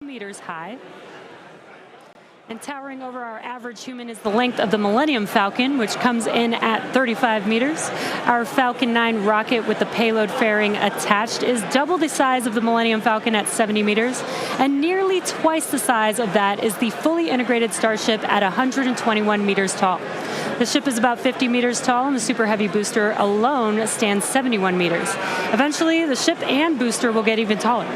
meters high. And towering over our average human is the length of the Millennium Falcon, which comes in at 35 meters. Our Falcon 9 rocket with the payload fairing attached is double the size of the Millennium Falcon at 70 meters, and nearly twice the size of that is the fully integrated Starship at 121 meters tall. The ship is about 50 meters tall, and the Super Heavy booster alone stands 71 meters. Eventually, the ship and booster will get even taller.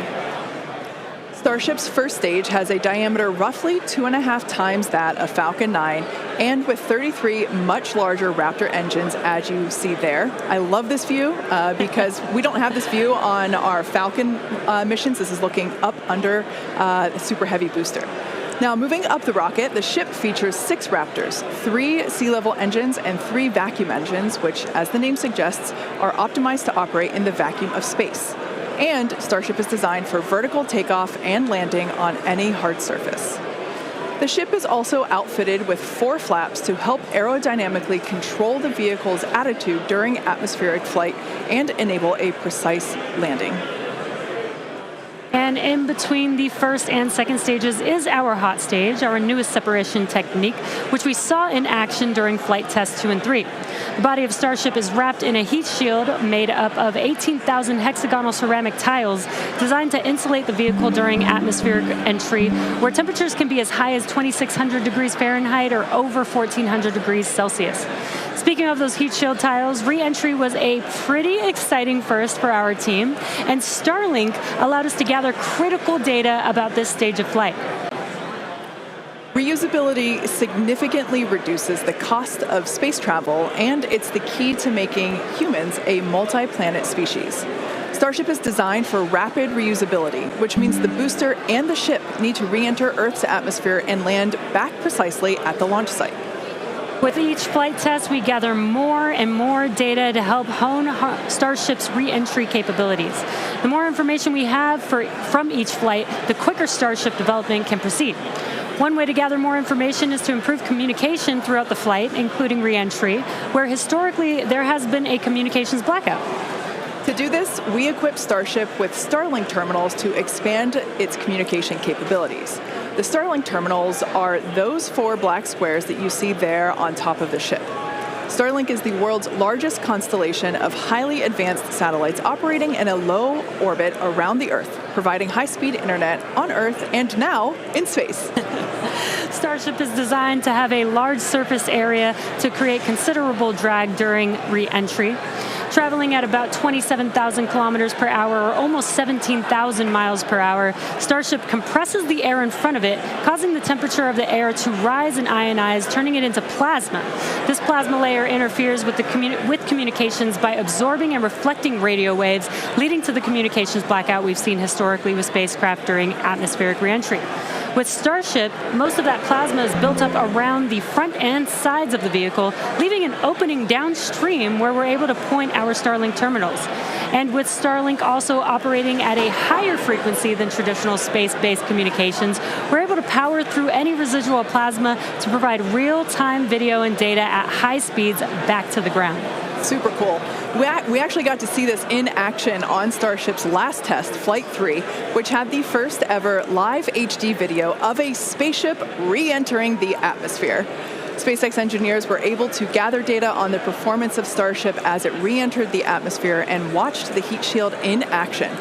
Starship's first stage has a diameter roughly 2.5 times that of Falcon 9, and with 33 much larger Raptor engines, as you see there. I love this view because we don't have this view on our Falcon missions. This is looking up under the Super Heavy booster. Now, moving up the rocket, the ship features 6 Raptors, 3 sea-level engines and 3 vacuum engines, which, as the name suggests, are optimized to operate in the vacuum of space. And Starship is designed for vertical takeoff and landing on any hard surface. The ship is also outfitted with 4 flaps to help aerodynamically control the vehicle's attitude during atmospheric flight and enable a precise landing. And in between the first and second stages is our hot stage, our newest separation technique, which we saw in action during flight tests 2 and 3. The body of Starship is wrapped in a heat shield made up of 18,000 hexagonal ceramic tiles designed to insulate the vehicle during atmospheric entry, where temperatures can be as high as 2,600 degrees Fahrenheit or over 1,400 degrees Celsius. Speaking of those heat shield tiles, re-entry was a pretty exciting first for our team, and Starlink allowed us to gather critical data about this stage of flight. Reusability significantly reduces the cost of space travel, and it's the key to making humans a multi-planet species. Starship is designed for rapid reusability, which means the booster and the ship need to re-enter Earth's atmosphere and land back precisely at the launch site. With each flight test, we gather more and more data to help hone Starship's re-entry capabilities. The more information we have from each flight, the quicker Starship development can proceed. One way to gather more information is to improve communication throughout the flight, including re-entry, where historically there has been a communications blackout. To do this, we equipped Starship with Starlink terminals to expand its communication capabilities. The Starlink terminals are those 4 black squares that you see there on top of the ship. Starlink is the world's largest constellation of highly advanced satellites operating in a low orbit around the Earth, providing high-speed internet on Earth and now in space. Starship is designed to have a large surface area to create considerable drag during re-entry. Traveling at about 27,000 kilometers per hour, or almost 17,000 miles per hour, Starship compresses the air in front of it, causing the temperature of the air to rise and ionize, turning it into plasma. This plasma layer interferes with communications by absorbing and reflecting radio waves, leading to the communications blackout we've seen historically with spacecraft during atmospheric reentry. With Starship, most of that plasma is built up around the front and sides of the vehicle, leaving an opening downstream where we're able to point our Starlink terminals. And with Starlink also operating at a higher frequency than traditional space-based communications, we're able to power through any residual plasma to provide real-time video and data at high speeds back to the ground. Super cool. We actually got to see this in action on Starship's last test, Flight 3, which had the first ever live HD video of a spaceship re-entering the atmosphere. SpaceX engineers were able to gather data on the performance of Starship as it re-entered the atmosphere and watched the heat shield in action.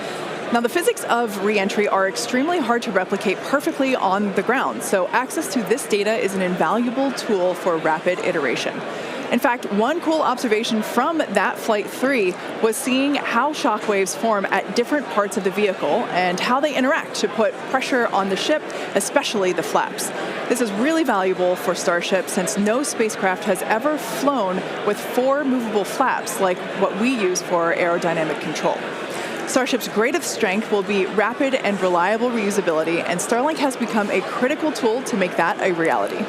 Now, the physics of re-entry are extremely hard to replicate perfectly on the ground, so access to this data is an invaluable tool for rapid iteration. In fact, one cool observation from that Flight 3 was seeing how shockwaves form at different parts of the vehicle and how they interact to put pressure on the ship, especially the flaps. This is really valuable for Starship since no spacecraft has ever flown with 4 movable flaps like what we use for aerodynamic control. Starship's greatest strength will be rapid and reliable reusability, and Starlink has become a critical tool to make that a reality.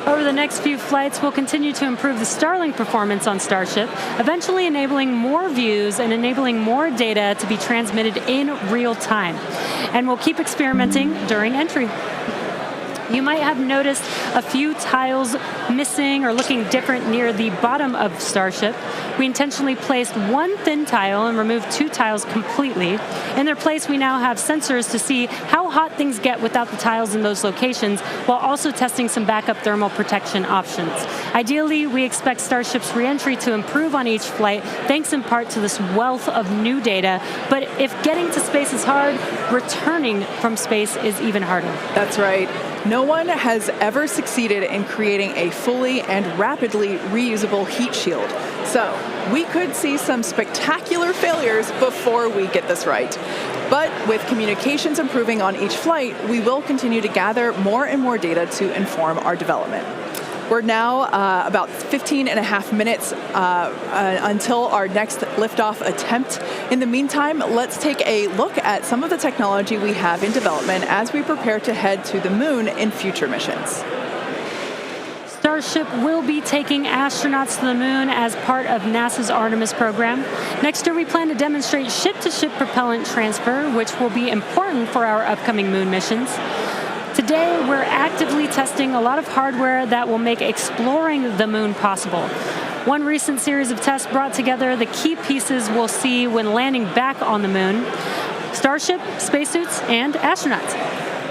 Over the next few flights, we'll continue to improve the Starlink performance on Starship, eventually enabling more views and enabling more data to be transmitted in real time. And we'll keep experimenting during entry. You might have noticed a few tiles missing or looking different near the bottom of Starship. We intentionally placed one thin tile and removed two tiles completely. In their place, we now have sensors to see how hot things get without the tiles in those locations, while also testing some backup thermal protection options. Ideally, we expect Starship's reentry to improve on each flight, thanks in part to this wealth of new data. But if getting to space is hard, returning from space is even harder. That's right. No one has ever succeeded in creating a fully and rapidly reusable heat shield. So we could see some spectacular failures before we get this right. But with communications improving on each flight, we will continue to gather more and more data to inform our development. We're now about 15 and a half minutes until our next liftoff attempt. In the meantime, let's take a look at some of the technology we have in development as we prepare to head to the moon in future missions. Starship will be taking astronauts to the moon as part of NASA's Artemis program. Next year, we plan to demonstrate ship-to-ship propellant transfer, which will be important for our upcoming moon missions. Today, we're actively testing a lot of hardware that will make exploring the moon possible. One recent series of tests brought together the key pieces we'll see when landing back on the moon: Starship, spacesuits, and astronauts.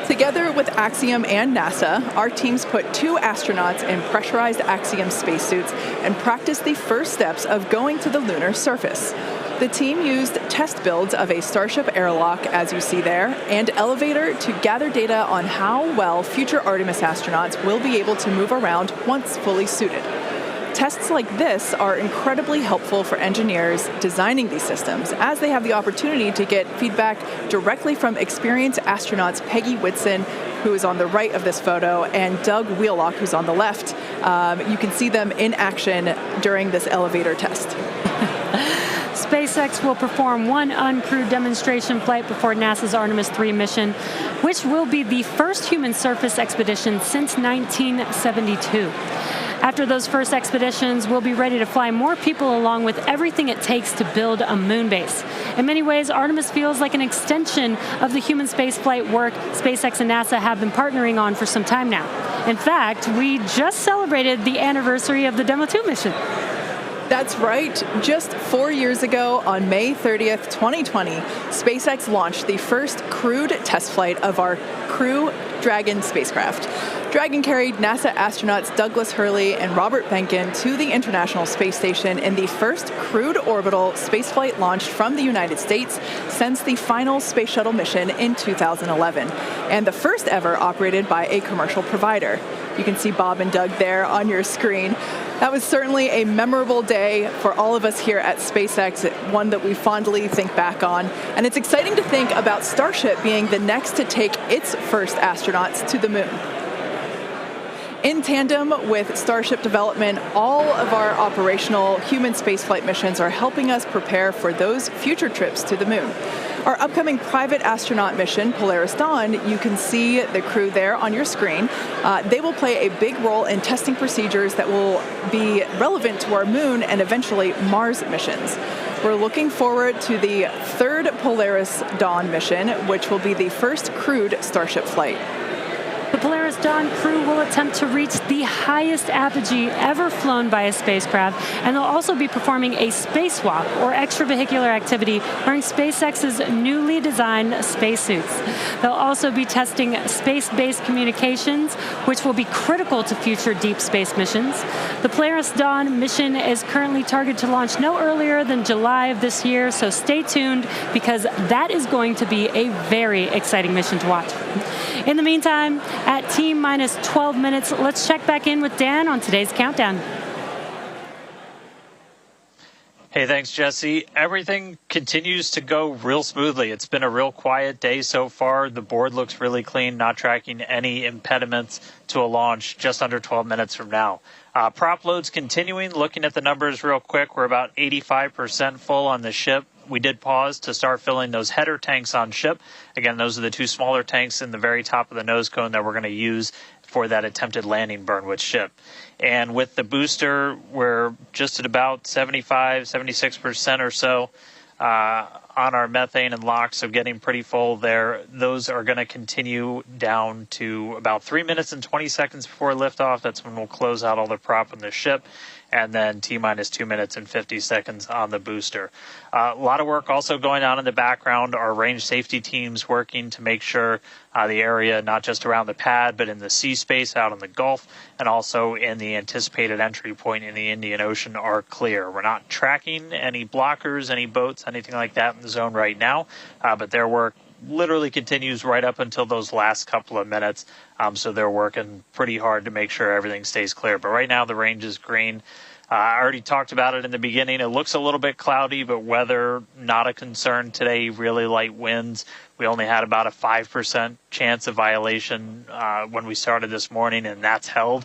Together with Axiom and NASA, our teams put 2 astronauts in pressurized Axiom spacesuits and practiced the first steps of going to the lunar surface. The team used test builds of a Starship airlock, as you see there, and elevator to gather data on how well future Artemis astronauts will be able to move around once fully suited. Tests like this are incredibly helpful for engineers designing these systems, as they have the opportunity to get feedback directly from experienced astronauts Peggy Whitson, who is on the right of this photo, and Doug Wheelock, who's on the left. You can see them in action during this elevator test. SpaceX will perform one uncrewed demonstration flight before NASA's Artemis 3 mission, which will be the first human surface expedition since 1972. After those first expeditions, we'll be ready to fly more people along with everything it takes to build a moon base. In many ways, Artemis feels like an extension of the human spaceflight work SpaceX and NASA have been partnering on for some time now. In fact, we just celebrated the anniversary of the Demo 2 mission. That's right. Just 4 years ago, on May 30th, 2020, SpaceX launched the first crewed test flight of our Crew Dragon spacecraft. Dragon carried NASA astronauts Douglas Hurley and Robert Behnken to the International Space Station in the first crewed orbital spaceflight launched from the United States since the final Space Shuttle mission in 2011, and the first ever operated by a commercial provider. You can see Bob and Doug there on your screen. That was certainly a memorable day for all of us here at SpaceX, one that we fondly think back on. And it's exciting to think about Starship being the next to take its first astronauts to the moon. In tandem with Starship development, all of our operational human spaceflight missions are helping us prepare for those future trips to the moon. Our upcoming private astronaut mission, Polaris Dawn, you can see the crew there on your screen. They will play a big role in testing procedures that will be relevant to our moon and eventually Mars missions. We're looking forward to the third Polaris Dawn mission, which will be the first crewed Starship flight. The Polaris Dawn crew will attempt to reach the highest apogee ever flown by a spacecraft, and they'll also be performing a spacewalk, or extravehicular activity, wearing SpaceX's newly designed spacesuits. They'll also be testing space-based communications, which will be critical to future deep space missions. The Polaris Dawn mission is currently targeted to launch no earlier than July of this year, so stay tuned, because that is going to be a very exciting mission to watch. In the meantime, at T-minus 12 minutes, let's check back in with Dan on today's countdown. Hey, thanks, Jesse. Everything continues to go real smoothly. It's been a real quiet day so far. The board looks really clean, not tracking any impediments to a launch just under 12 minutes from now. Prop loads continuing. Looking at the numbers real quick, we're about 85% full on the ship. We did pause to start filling those header tanks on ship. Again, those are the two smaller tanks in the very top of the nose cone that we're going to use for that attempted landing burn with ship. And with the booster, we're just at about 75, 76% or so on our methane and LOX, so getting pretty full there. Those are going to continue down to about 3 minutes and 20 seconds before liftoff. That's when we'll close out all the prop on the ship. And then T-minus 2 minutes and 50 seconds on the booster. A lot of work also going on in the background. Our range safety teams working to make sure the area, not just around the pad, but in the sea space out in the Gulf, and also in the anticipated entry point in the Indian Ocean are clear. We're not tracking any blockers, any boats, anything like that in the zone right now, but their work literally continues right up until those last couple of minutes. So they're working pretty hard to make sure everything stays clear. But right now the range is green. I already talked about it in the beginning. It looks a little bit cloudy, but weather not a concern today. Really light winds. We only had about a 5% chance of violation when we started this morning, and that's held.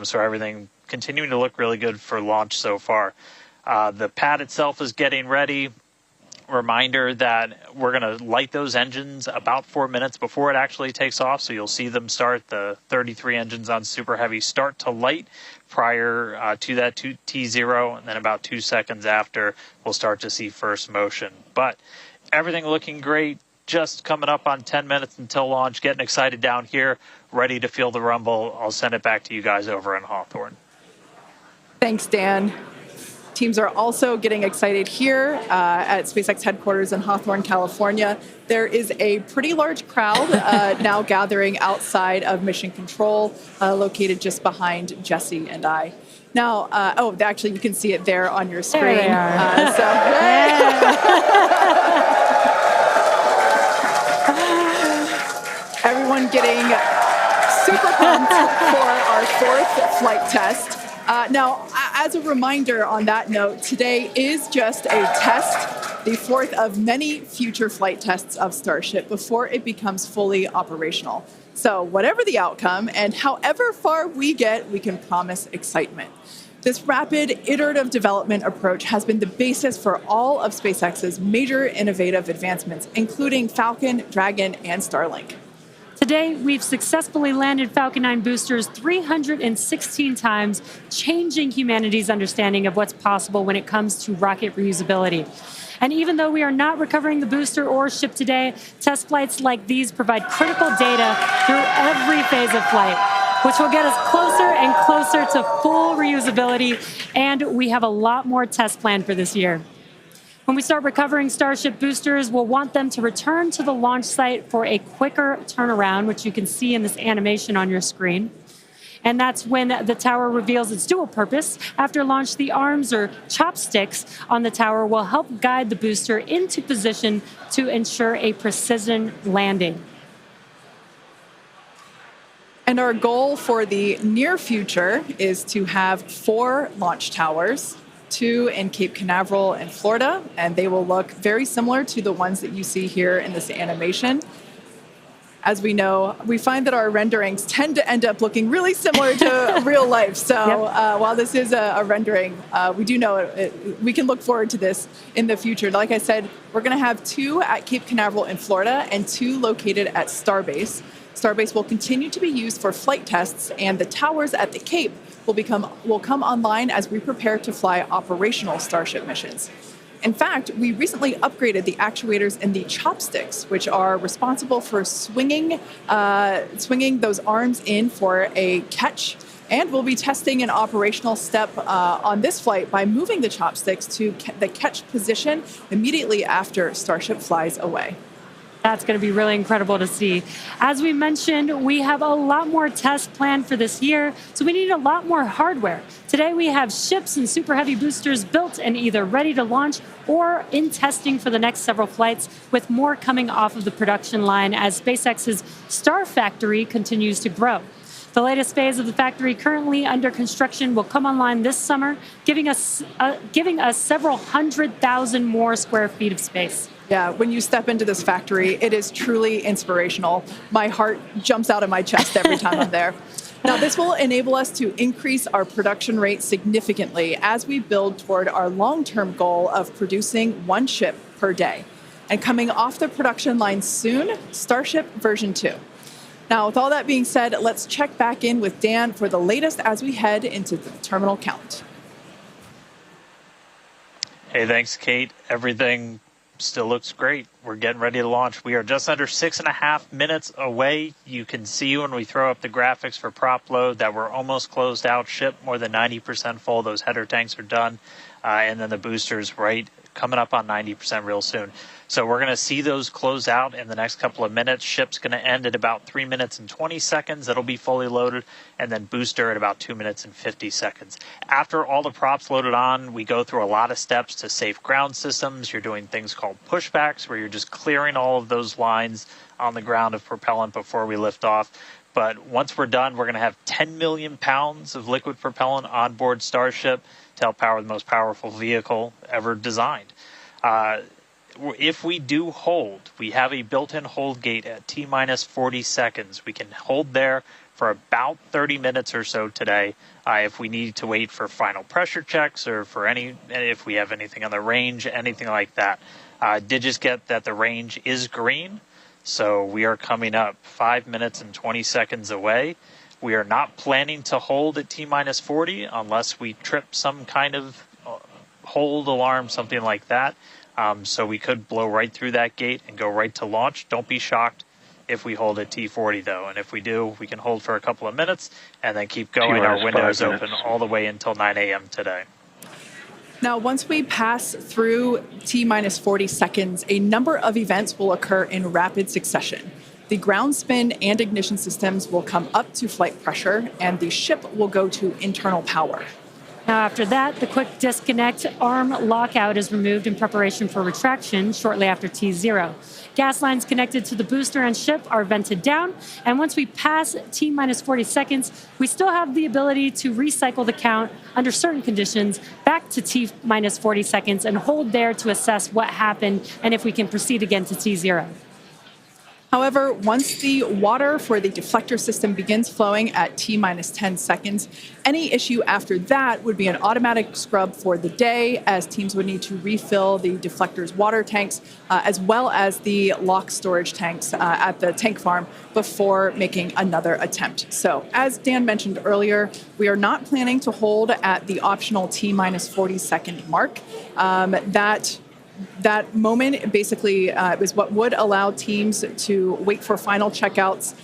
So everything continuing to look really good for launch so far. The pad itself is getting ready. Reminder that we're going to light those engines about 4 minutes before it actually takes off. So you'll see them start, the 33 engines on Super Heavy start to light prior to that T0, and then about 2 seconds after we'll start to see first motion. But everything looking great, just coming up on 10 minutes until launch, getting excited down here, ready to feel the rumble. I'll send it back to you guys over in Hawthorne. Thanks, Dan. Teams are also getting excited here at SpaceX headquarters in Hawthorne, California. There is a pretty large crowd now gathering outside of Mission Control, located just behind Jesse and I. Now, actually, you can see it there on your screen. There they are. Everyone getting super pumped for our fourth flight test. Now, as a reminder on that note, today is just a test, the fourth of many future flight tests of Starship before it becomes fully operational. So whatever the outcome and however far we get, we can promise excitement. This rapid, iterative development approach has been the basis for all of SpaceX's major innovative advancements, including Falcon, Dragon, and Starlink. Today, we've successfully landed Falcon 9 boosters 316 times, changing humanity's understanding of what's possible when it comes to rocket reusability. And even though we are not recovering the booster or ship today, test flights like these provide critical data through every phase of flight, which will get us closer and closer to full reusability, and we have a lot more tests planned for this year. When we start recovering Starship boosters, we'll want them to return to the launch site for a quicker turnaround, which you can see in this animation on your screen. And that's when the tower reveals its dual purpose. After launch, the arms or chopsticks on the tower will help guide the booster into position to ensure a precision landing. And our goal for the near future is to have 4 launch towers, 2 in Cape Canaveral in Florida, and they will look very similar to the ones that you see here in this animation. As we know, we find that our renderings tend to end up looking really similar to real life. So while this is a rendering, we do know we can look forward to this in the future. Like I said, we're going to have 2 at Cape Canaveral in Florida and 2 located at Starbase. Starbase will continue to be used for flight tests, and the towers at the Cape will come online as we prepare to fly operational Starship missions. In fact, we recently upgraded the actuators in the chopsticks, which are responsible for swinging those arms in for a catch. And we'll be testing an operational step on this flight by moving the chopsticks to the catch position immediately after Starship flies away. That's going to be really incredible to see. As we mentioned, we have a lot more tests planned for this year, so we need a lot more hardware. Today we have ships and Super Heavy boosters built and either ready to launch or in testing for the next several flights, with more coming off of the production line as SpaceX's Star Factory continues to grow. The latest phase of the factory currently under construction will come online this summer, giving us several 100,000 more square feet of space. Yeah, when you step into this factory, it is truly inspirational. My heart jumps out of my chest every time I'm there. Now, this will enable us to increase our production rate significantly as we build toward our long-term goal of producing 1 ship per day. And coming off the production line soon, Starship version 2. Now, with all that being said, let's check back in with Dan for the latest as we head into the terminal count. Hey, thanks, Kate. Everything still looks great. We're getting ready to launch. We are just under 6.5 minutes away. You can see when we throw up the graphics for prop load that we're almost closed out. Ship more than 90% full. Those header tanks are done. And then the boosters coming up on 90% real soon. So we're going to see those close out in the next couple of minutes. Ship's going to end at about 3 minutes and 20 seconds. It'll be fully loaded. And then booster at about 2 minutes and 50 seconds. After all the props loaded on, we go through a lot of steps to safe ground systems. You're doing things called pushbacks, where you're just clearing all of those lines on the ground of propellant before we lift off. But once we're done, we're going to have 10 million pounds of liquid propellant on board Starship to help power the most powerful vehicle ever designed. If we do hold, we have a built-in hold gate at T-minus 40 seconds. We can hold there for about 30 minutes or so today. If we need to wait for final pressure checks or if we have anything on the range, anything like that. Did just get that the range is green. So we are coming up 5 minutes and 20 seconds away. We are not planning to hold at T-minus 40 unless we trip some kind of hold alarm, something like that. So we could blow right through that gate and go right to launch. Don't be shocked if we hold at T40, though. And if we do, we can hold for a couple of minutes and then keep going. Our window is open all the way until 9 a.m. today. Now, once we pass through T-minus 40 seconds, a number of events will occur in rapid succession. The ground spin and ignition systems will come up to flight pressure, and the ship will go to internal power. Now, after that, the quick disconnect arm lockout is removed in preparation for retraction shortly after T0. Gas lines connected to the booster and ship are vented down, and once we pass T-minus 40 seconds, we still have the ability to recycle the count under certain conditions back to T-minus 40 seconds and hold there to assess what happened and if we can proceed again to T0. However, once the water for the deflector system begins flowing at T-minus 10 seconds, any issue after that would be an automatic scrub for the day, as teams would need to refill the deflector's water tanks, as well as the lock storage tanks at the tank farm before making another attempt. So, as Dan mentioned earlier, we are not planning to hold at the optional T-minus 40 second mark. That moment basically is what would allow teams to wait for final checkouts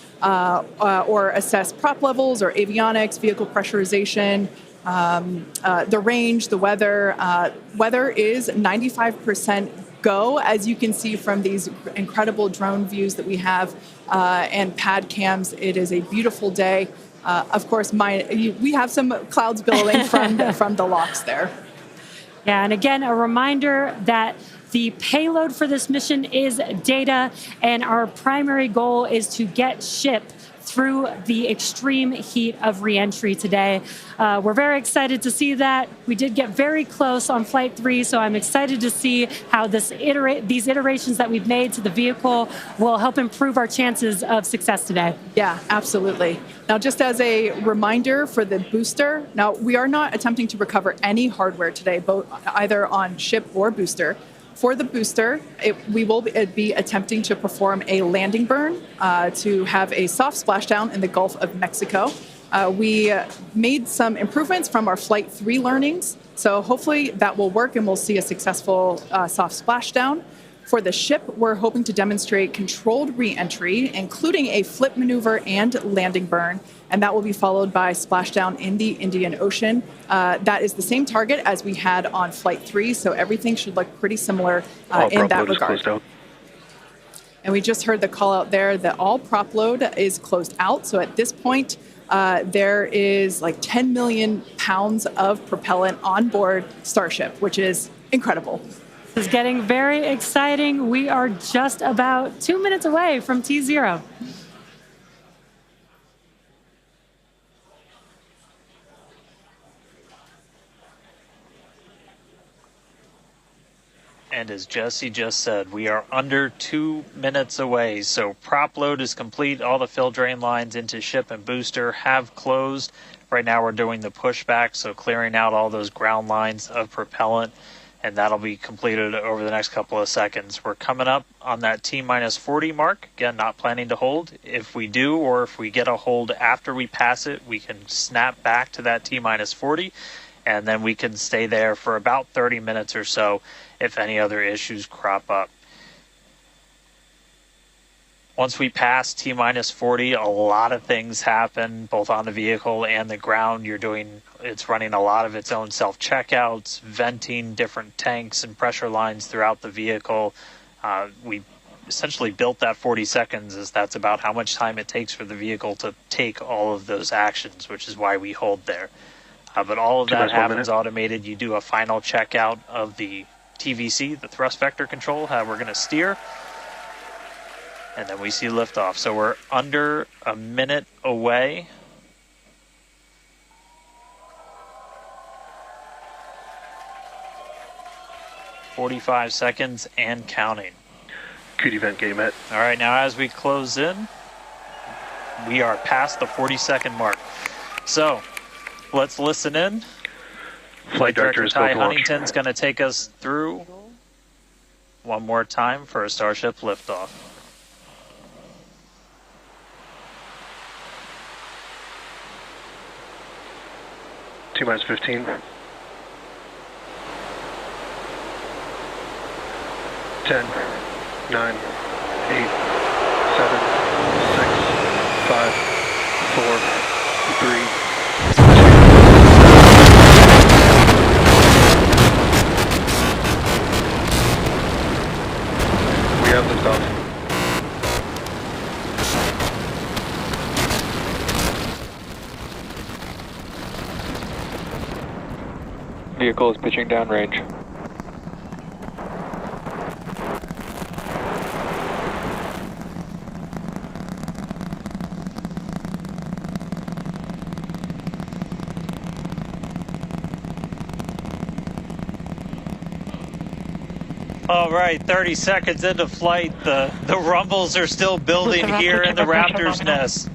or assess prop levels or avionics, vehicle pressurization, the range, the weather. Weather is 95% go, as you can see from these incredible drone views that we have and pad cams. It is a beautiful day. Of course, we have some clouds billowing from the locks there. Yeah, and again, a reminder that the payload for this mission is data, and our primary goal is to get ship through the extreme heat of reentry today. We're very excited to see that. We did get very close on Flight 3, so I'm excited to see how these iterations that we've made to the vehicle will help improve our chances of success today. Yeah, absolutely. Now, just as a reminder for the booster, now we are not attempting to recover any hardware today, either on ship or booster. For the booster, we will be attempting to perform a landing burn to have a soft splashdown in the Gulf of Mexico. We made some improvements from our Flight 3 learnings, so hopefully that will work and we'll see a successful soft splashdown. For the ship, we're hoping to demonstrate controlled re-entry, including a flip maneuver and landing burn, and that will be followed by splashdown in the Indian Ocean. That is the same target as we had on Flight 3, so everything should look pretty similar in that regard. And we just heard the call out there that all prop load is closed out, so at this point, there is like 10 million pounds of propellant on board Starship, which is incredible. This is getting very exciting. We are just about 2 minutes away from T0. And as Jesse just said, we are under 2 minutes away. So prop load is complete. All the fill drain lines into ship and booster have closed. Right now we're doing the pushback, so clearing out all those ground lines of propellant. And that'll be completed over the next couple of seconds. We're coming up on that T-minus 40 mark. Again, not planning to hold. If we do, or if we get a hold after we pass it, we can snap back to that T-minus 40. and then we can stay there for about 30 minutes or so if any other issues crop up. Once we pass T-minus 40, a lot of things happen, both on the vehicle and the ground. It's running a lot of its own self-checkouts, venting different tanks and pressure lines throughout the vehicle. We essentially built that 40 seconds as that's about how much time it takes for the vehicle to take all of those actions, which is why we hold there. But all of that happens automated. You do a final checkout of the TVC, the thrust vector control, how we're going to steer. And then we see liftoff. So we're under a minute away. "45 seconds and counting." Good event, game met. All right, now as we close in, we are past the 40-second mark. So let's listen in. Flight Director Ty Huntington's going to take us through one more time for a Starship liftoff. T-minus 15. 10, 9, 8, 7, 6, 5, 4, 3, 2. We have liftoff. Vehicle is pitching downrange. All right, 30 seconds into flight. The rumbles are still building here in the Raptor's nest.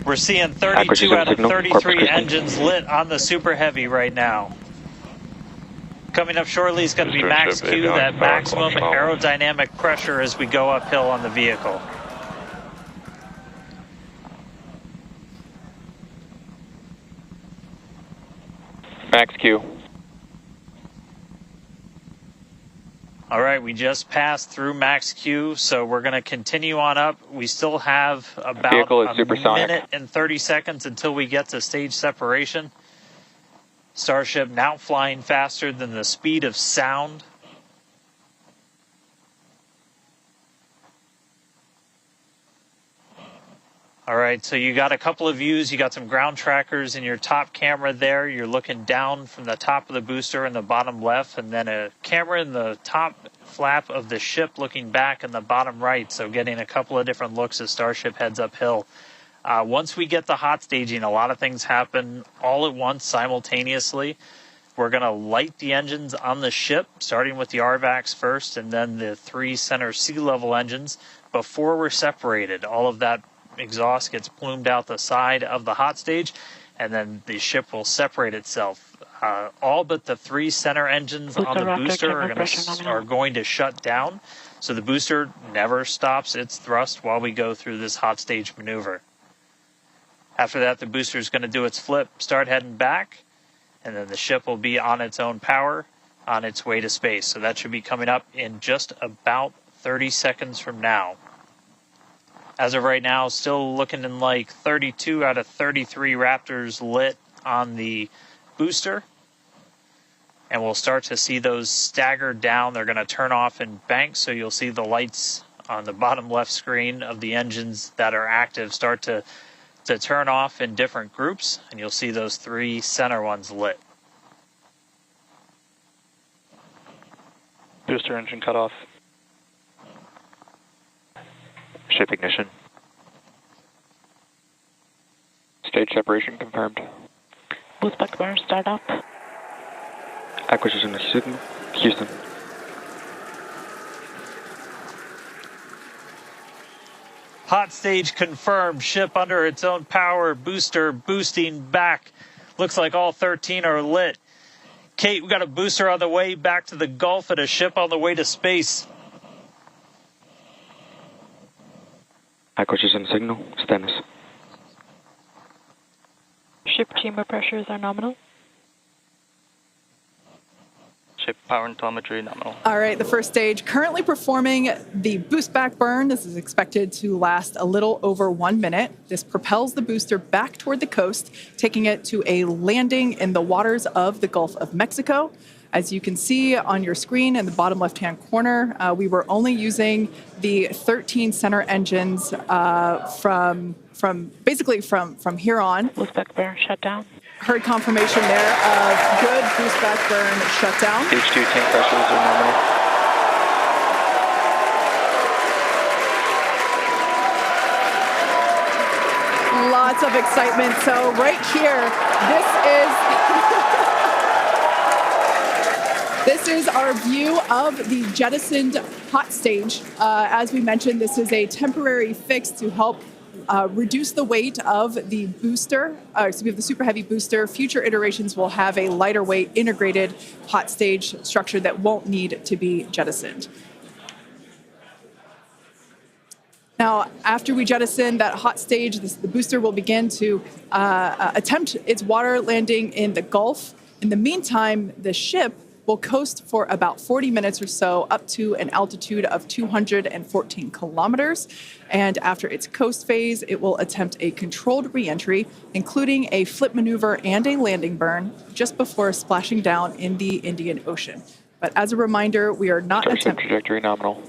We're seeing 32 out of 33 engines lit on the Super Heavy right now. Coming up shortly is going to be max Q, that maximum aerodynamic pressure as we go uphill on the vehicle. Max Q. All right, we just passed through max Q, so we're going to continue on up. We still have about a minute and 30 seconds until we get to stage separation. Starship now flying faster than the speed of sound. All right, so you got a couple of views. You got some ground trackers in your top camera there. You're looking down from the top of the booster in the bottom left, and then a camera in the top flap of the ship looking back in the bottom right, so getting a couple of different looks as Starship heads uphill. Once we get the hot staging, a lot of things happen all at once simultaneously. We're going to light the engines on the ship, starting with the RVACs first, and then the 3 center sea level engines before we're separated. All of that exhaust gets plumed out the side of the hot stage, and then the ship will separate itself. All but the 3 center engines on the booster are going to shut down, so the booster never stops its thrust while we go through this hot stage maneuver. After that, the booster is going to do its flip, start heading back, and then the ship will be on its own power on its way to space. So that should be coming up in just about 30 seconds from now. As of right now, still looking in like 32 out of 33 Raptors lit on the booster. And we'll start to see those stagger down. They're going to turn off in banks, so you'll see the lights on the bottom left screen of the engines that are active start to turn off in different groups, and you'll see those 3 center ones lit. Booster engine cut off. Ship ignition. Stage separation confirmed. Boost back burn start up. Acquisition of signal. Houston. Hot stage confirmed. Ship under its own power. Booster boosting back. Looks like all 13 are lit. Kate, we got a booster on the way back to the Gulf and a ship on the way to space. Acquisition signal. Stennis. Ship chamber pressures are nominal. Ship power and telemetry nominal. All right, the first stage currently performing the boost back burn. This is expected to last a little over 1 minute. This propels the booster back toward the coast, taking it to a landing in the waters of the Gulf of Mexico. As you can see on your screen in the bottom left-hand corner, we were only using the 13 center engines from here on. Boost back burn shut down. Heard confirmation there of good boost back burn shutdown. H2 tank pressures are nominal. Lots of excitement. So right here, this is our view of the jettisoned hot stage. As we mentioned, this is a temporary fix to help reduce the weight of the booster, the Super Heavy booster. Future iterations will have a lighter weight integrated hot stage structure that won't need to be jettisoned. Now, after we jettison that hot stage, the booster will begin to attempt its water landing in the Gulf. In the meantime, the ship will coast for about 40 minutes or so up to an altitude of 214 kilometers. And after its coast phase, it will attempt a controlled reentry, including a flip maneuver and a landing burn, just before splashing down in the Indian Ocean. But as a reminder, we are not attempting... Trajectory nominal.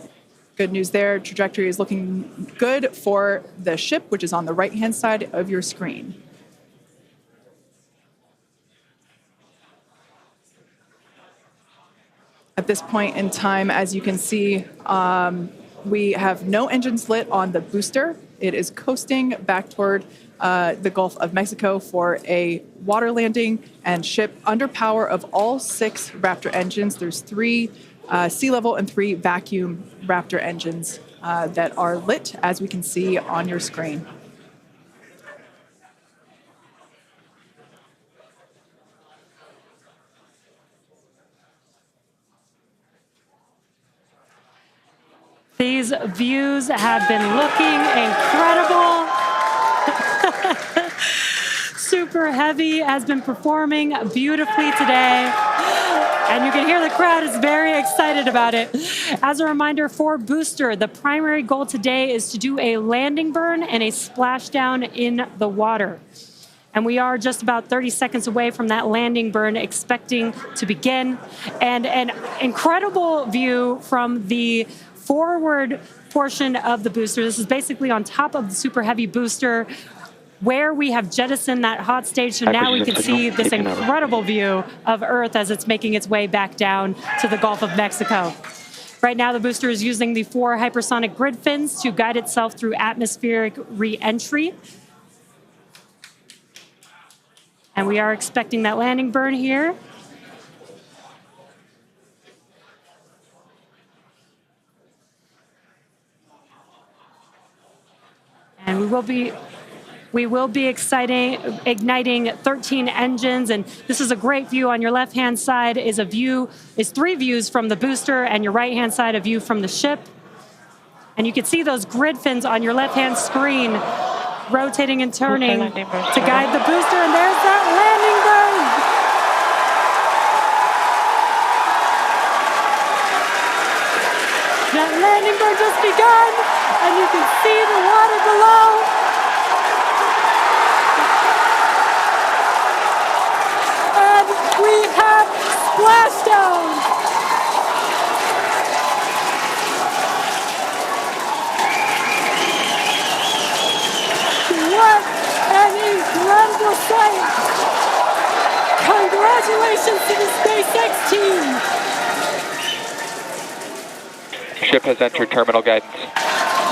Good news there. Trajectory is looking good for the ship, which is on the right-hand side of your screen. At this point in time, as you can see, we have no engines lit on the booster. It is coasting back toward the Gulf of Mexico for a water landing and ship under power of all 6 Raptor engines. There's 3 sea level and 3 vacuum Raptor engines that are lit, as we can see on your screen. These views have been looking incredible. Super Heavy has been performing beautifully today. And you can hear the crowd is very excited about it. As a reminder for Booster, the primary goal today is to do a landing burn and a splashdown in the water. And we are just about 30 seconds away from that landing burn expecting to begin. And an incredible view from the forward portion of the booster. This is basically on top of the Super Heavy booster where we have jettisoned that hot stage. So now we can see this incredible view of Earth as it's making its way back down to the Gulf of Mexico. Right now, the booster is using the 4 hypersonic grid fins to guide itself through atmospheric re-entry. And we are expecting that landing burn here. And we will be igniting 13 engines, and this is a great view. On your left-hand side is 3 views from the booster, and your right-hand side a view from the ship. And you can see those grid fins on your left-hand screen rotating and turning to guide the booster, and there's that landing burn. That landing burn just begun, and you can see the water below. And we have splashdown. What an incredible sight! Congratulations to the SpaceX team! Ship has entered terminal guidance.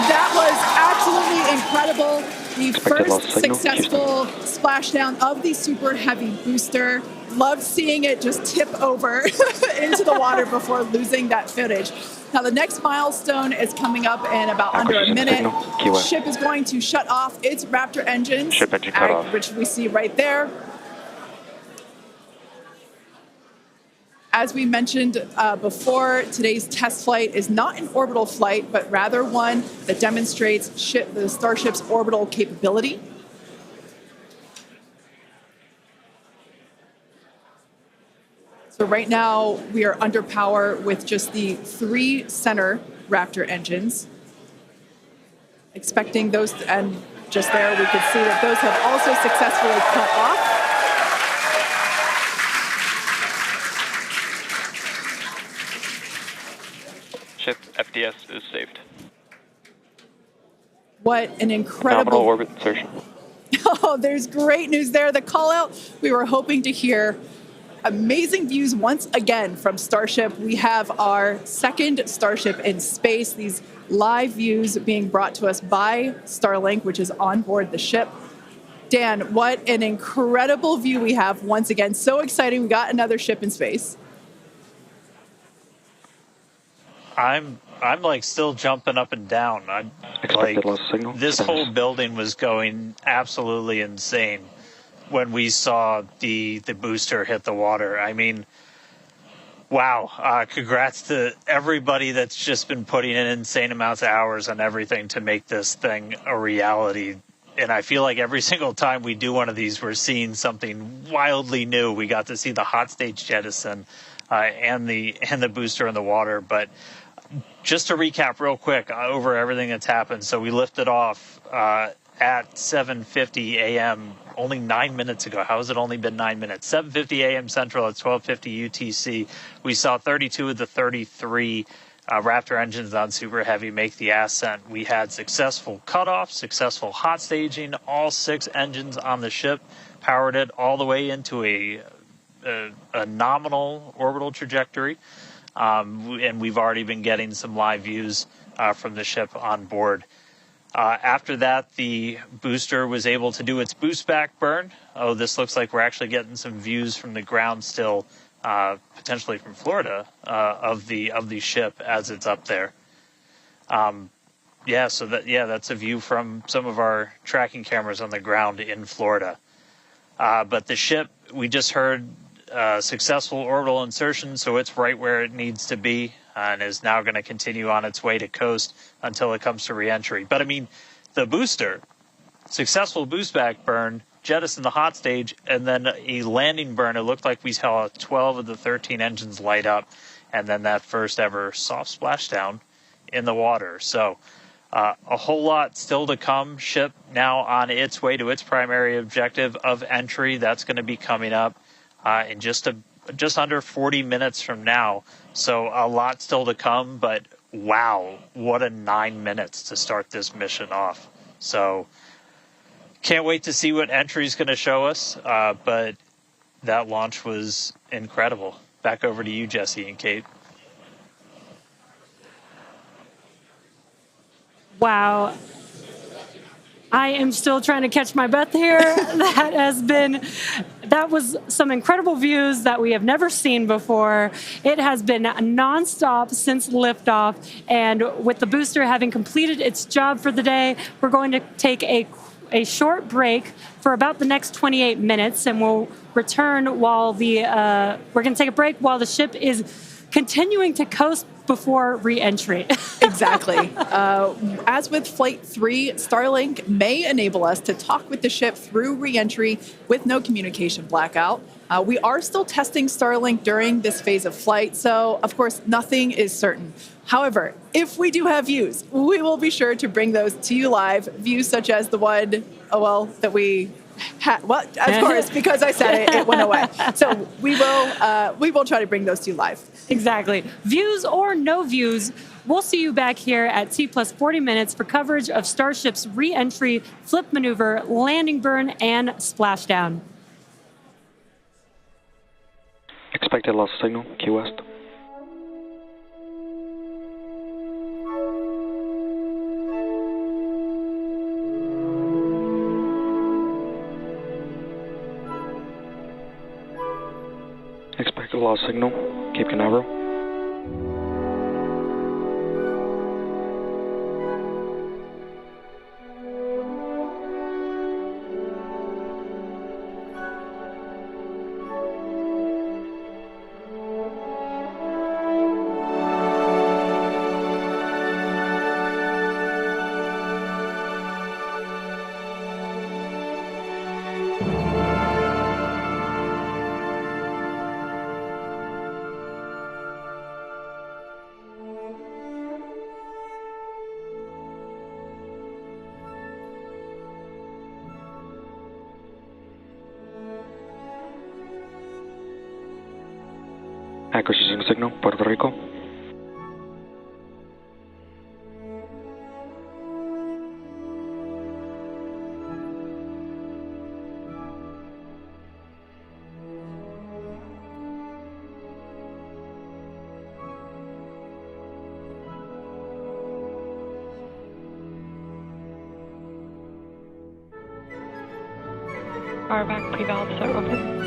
That was absolutely incredible. The first successful splashdown of the Super Heavy booster. Loved seeing it just tip over into the water before losing that footage. Now the next milestone is coming up in about under a minute. The ship is going to shut off its Raptor engines, Ship engine cut off. which we see right there. As we mentioned before, today's test flight is not an orbital flight, but rather one that demonstrates the Starship's orbital capability. So right now we are under power with just the 3 center Raptor engines. Expecting those, and just there we could see that those have also successfully cut off. Ship FDS is saved. What an incredible Nominal orbit insertion. Oh, there's great news there. The call out we were hoping to hear. Amazing views once again from Starship. We have our second Starship in space. These live views being brought to us by Starlink, which is on board the ship. Dan, what an incredible view we have once again. So exciting. We got another ship in space. I'm like still jumping up and down. Expected loss signal. This whole building was going absolutely insane when we saw the booster hit the water. I mean, wow. Congrats to everybody that's just been putting in insane amounts of hours on everything to make this thing a reality. And I feel like every single time we do one of these, we're seeing something wildly new. We got to see the hot stage jettison and the booster in the water. But just to recap real quick over everything that's happened. So we lifted off at 7:50 a.m. only 9 minutes ago. How has it only been 9 minutes? 7:50 a.m. Central at 12:50 UTC. We saw 32 of the 33 Raptor engines on Super Heavy make the ascent. We had successful cutoff, successful hot staging. All 6 engines on the ship powered it all the way into a nominal orbital trajectory. And we've already been getting some live views from the ship on board. After that, the booster was able to do its boost back burn. Oh, this looks like we're actually getting some views from the ground still, potentially from Florida, of the ship as it's up there. So that's a view from some of our tracking cameras on the ground in Florida. But the ship, we just heard successful orbital insertion, so it's right where it needs to be. And is now going to continue on its way to coast until it comes to reentry. But I mean, the booster, successful boost back burn, jettison the hot stage, and then a landing burn. It looked like we saw 12 of the 13 engines light up, and then that first ever soft splashdown in the water. So a whole lot still to come. Ship now on its way to its primary objective of entry. That's going to be coming up in just under 40 minutes from now. So a lot still to come, but wow, what a 9 minutes to start this mission off. So can't wait to see what entry is going to show us, but that launch was incredible. Back over to you, Jesse and Kate. Wow. I am still trying to catch my breath here. That was some incredible views that we have never seen before. It has been nonstop since liftoff, and with the booster having completed its job for the day, we're going to take a short break for about the next 28 minutes, and we'll return while we're going to take a break while the ship is continuing to coast before re-entry. Exactly. As with Flight 3, Starlink may enable us to talk with the ship through re-entry with no communication blackout. We are still testing Starlink during this phase of flight, so of course nothing is certain. However, if we do have views, we will be sure to bring those to you live. Views such as the one, that we had. Well, of course, because I said it went away. So we will try to bring those to you live. Exactly. Views or no views, we'll see you back here at T plus 40 minutes for coverage of Starship's re-entry, flip maneuver, landing burn, and splashdown. Expected loss signal, Key West. Expected loss signal, Cape Canaveral. Accuracy signal, Puerto Rico. RVAC pre-valves are open.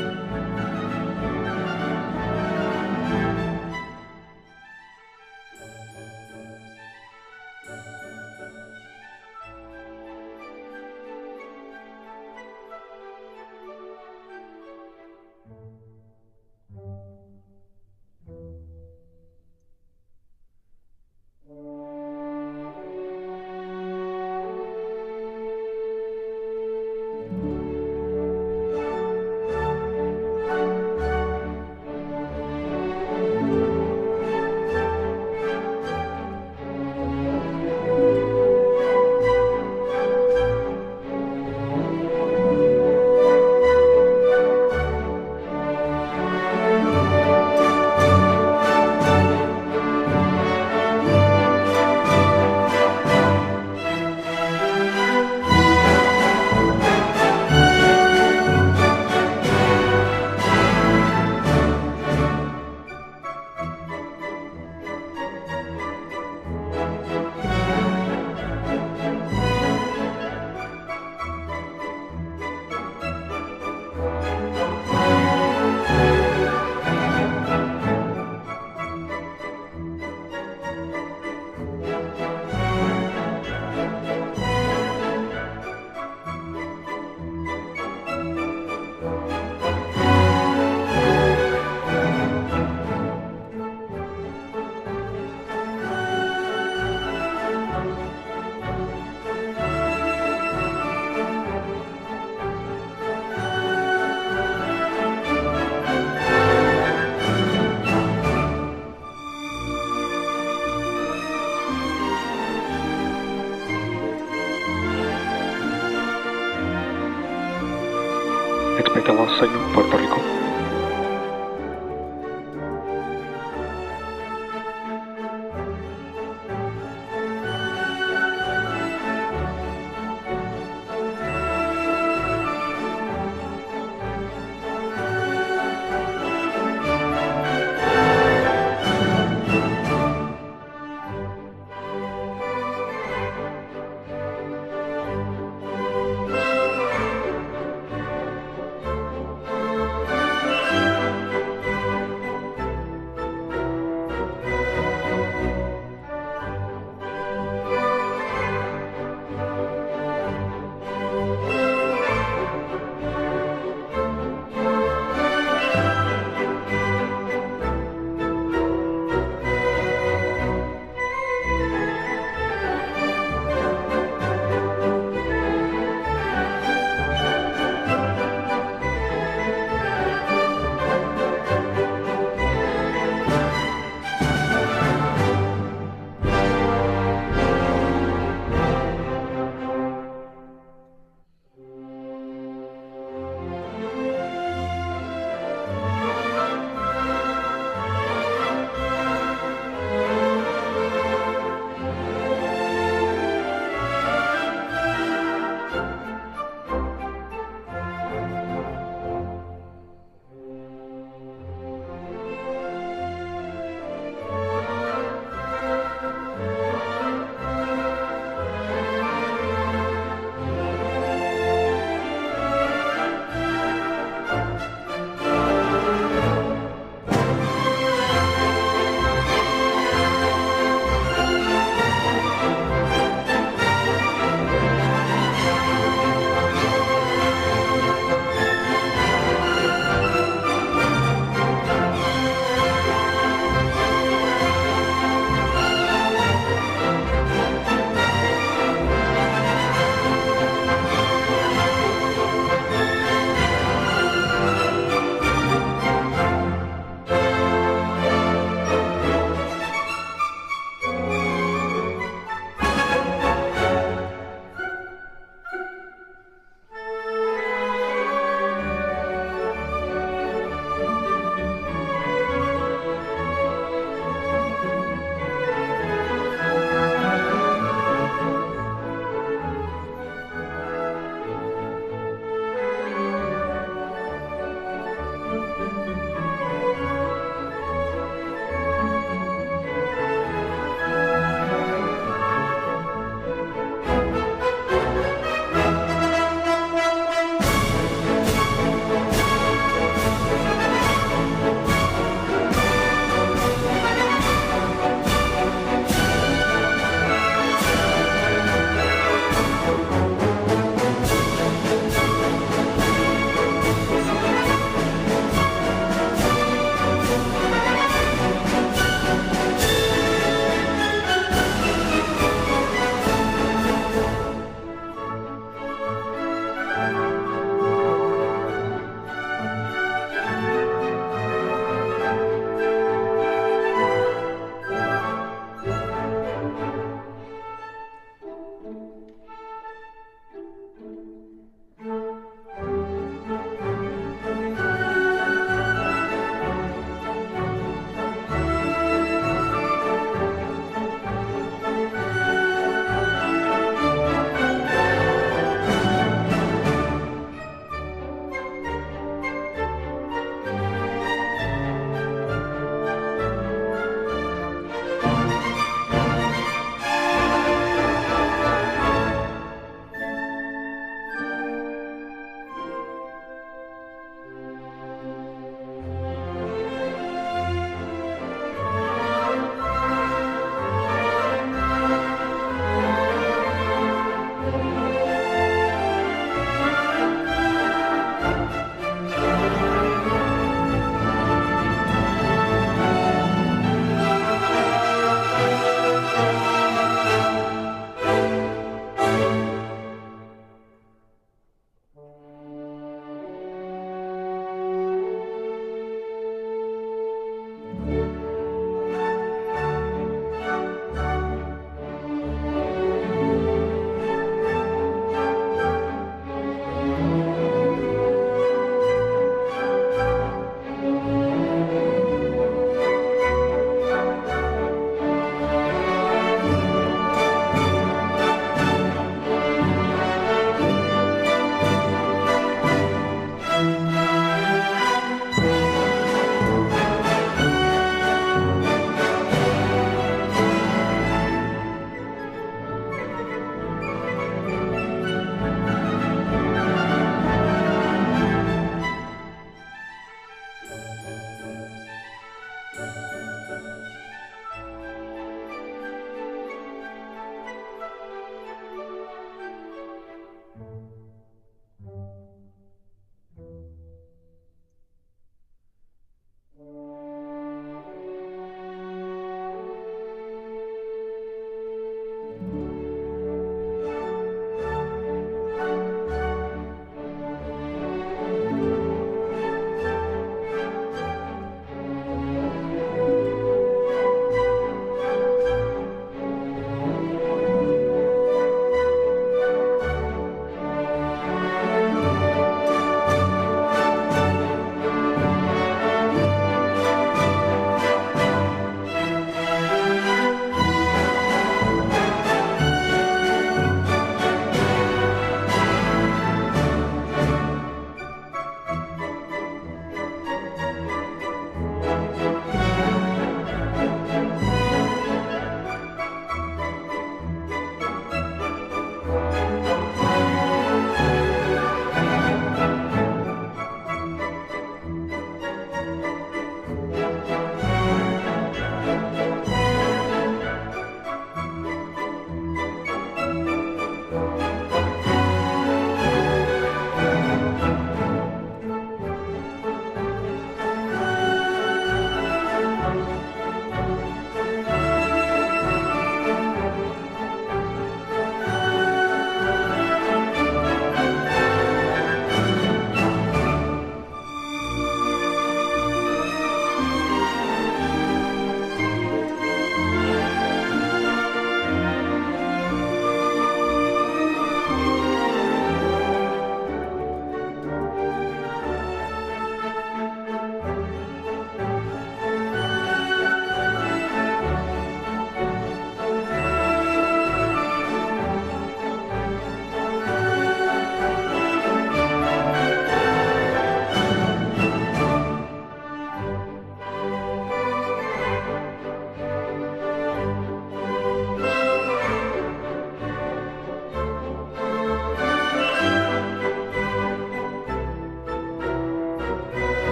Expect a lost signal, Puerto Rico.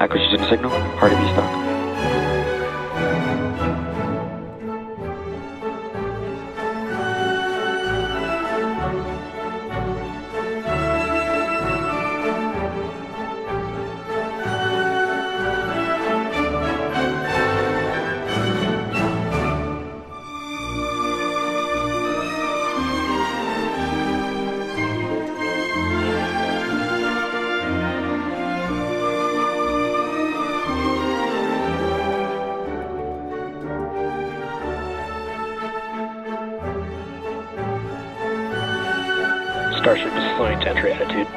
Acquisition signal, RTB stock. Starship is slowing to entry attitude.